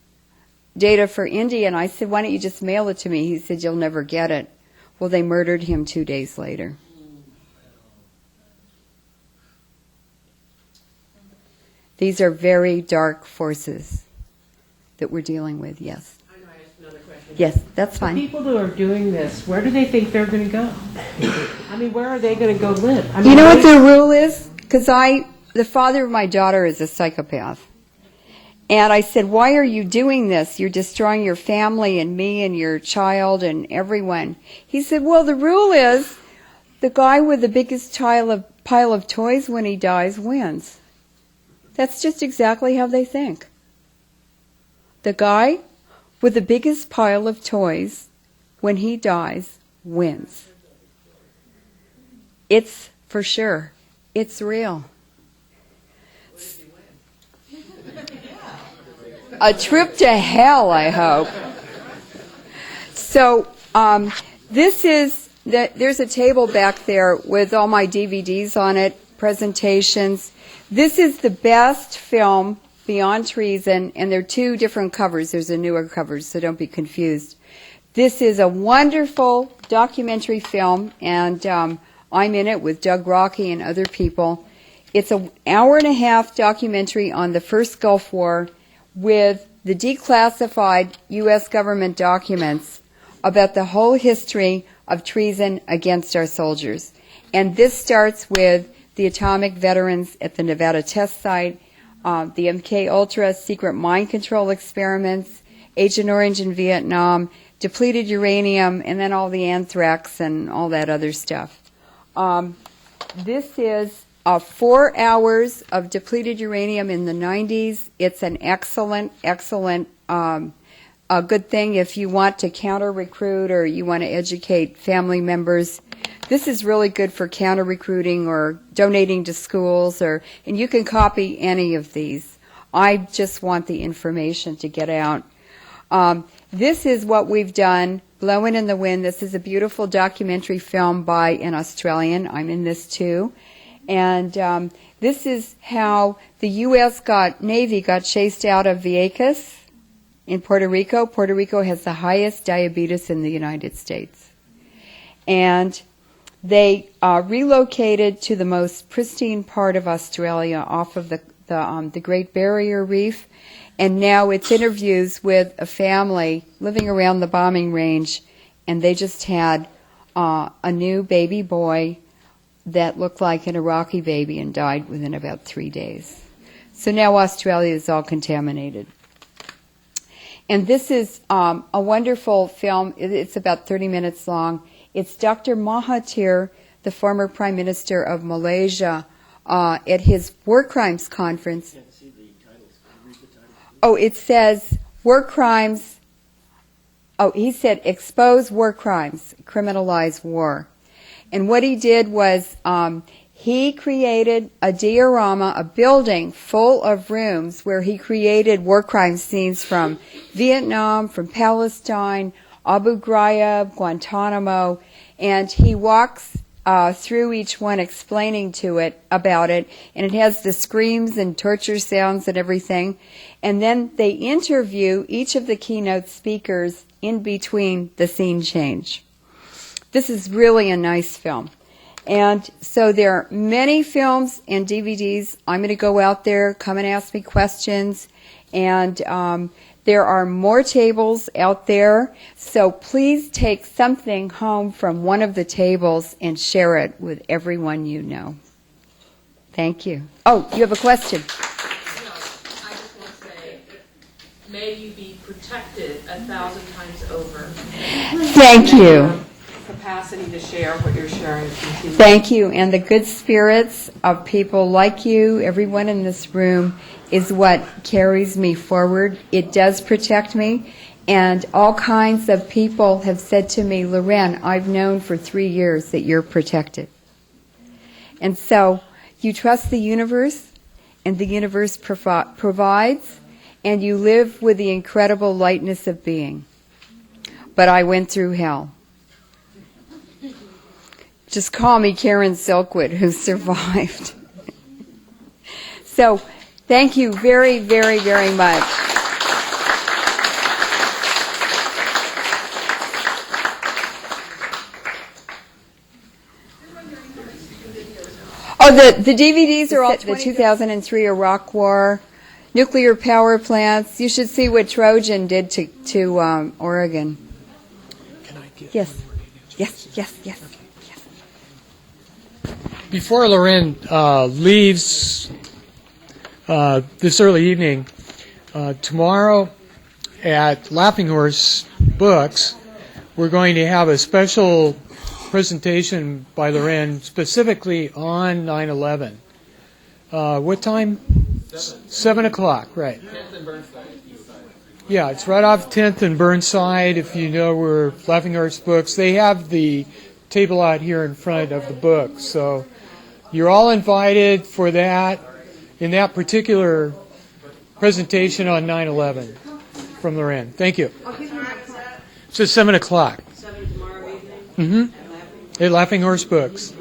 data for India. And I said, why don't you just mail it to me? He said, you'll never get it. Well, they murdered him 2 days later. These are very dark forces that we're dealing with, yes. I know I asked another question. Yes, that's fine. The people who are doing this, where do they think they're going to go? I mean, where are they going to go live? I mean, You know what the rule is? Because the father of my daughter is a psychopath. And I said, why are you doing this? You're destroying your family and me and your child and everyone. He said, well, the rule is the guy with the biggest pile of toys when he dies wins. That's just exactly how they think. The guy with the biggest pile of toys when he dies wins. It's for sure. It's real. A trip to hell, I hope. So there's a table back there with all my DVDs on it, presentations. This is the best film, Beyond Treason, and there are 2 different covers. There's a newer cover, so don't be confused. This is a wonderful documentary film, and I'm in it with Doug Rockey and other people. It's an hour-and-a-half documentary on the first Gulf War with the declassified U.S. government documents about the whole history of treason against our soldiers. And this starts with the atomic veterans at the Nevada test site, the MK-Ultra secret mind control experiments, Agent Orange in Vietnam, depleted uranium, and then all the anthrax and all that other stuff. This is 4 hours of depleted uranium in the 90s. It's an excellent a good thing if you want to counter-recruit or you want to educate family members. this is really good for counter recruiting or donating to schools, and you can copy any of these. I just want the information to get out. This is what we've done, Blowin' in the Wind. This is a beautiful documentary film by an Australian. I'm in this too. And this is how the U.S. Navy got chased out of Vieques in Puerto Rico. Puerto Rico has the highest diabetes in the United States. And they relocated to the most pristine part of Australia off of the Great Barrier Reef. And now it's interviews with a family living around the bombing range, and they just had a new baby boy that looked like an Iraqi baby and died within about 3 days. So now Australia is all contaminated. And this is a wonderful film. It's about 30 minutes long. It's Dr. Mahathir, the former Prime Minister of Malaysia, at his war crimes conference. Oh, it says war crimes. Oh, he said expose war crimes, criminalize war. And what he did was he created a diorama, a building full of rooms where he created war crime scenes from Vietnam, from Palestine, Abu Ghraib, Guantanamo, and he walks through each one explaining about it, and it has the screams and torture sounds and everything. And then they interview each of the keynote speakers in between the scene change. This is really a nice film. And so there are many films and DVDs. I'm going to go out there, come and ask me questions. And there are more tables out there. So please take something home from one of the tables and share it with everyone you know. Thank you. Oh, you have a question? No, I just want to say, may you be protected 1,000 times over. Thank you. Capacity to share what you're sharing. Thank you. And the good spirits of people like you, everyone in this room, is what carries me forward. It does protect me. And all kinds of people have said to me, Leuren, I've known for 3 years that you're protected. And so you trust the universe, and the universe provides, and you live with the incredible lightness of being. But I went through hell. Just call me Karen Silkwood, who survived. So, thank you very, very, very much. Oh, the DVDs are all the 2003 Iraq War, nuclear power plants. You should see what Trojan did to Oregon. Can I get Yes. Yes. Before Leuren leaves this early evening, tomorrow at Laughing Horse Books, we're going to have a special presentation by Leuren specifically on 9/11. What time? 7 o'clock, right. Yeah, it's right off 10th and Burnside. If you know where Laughing Horse Books, they have the table out here in front of the book. So you're all invited for that, in that particular presentation on 9/11 from Leuren. Thank you. It's at 7 o'clock. 7 tomorrow evening? Mm-hmm. At Laughing Horse Books.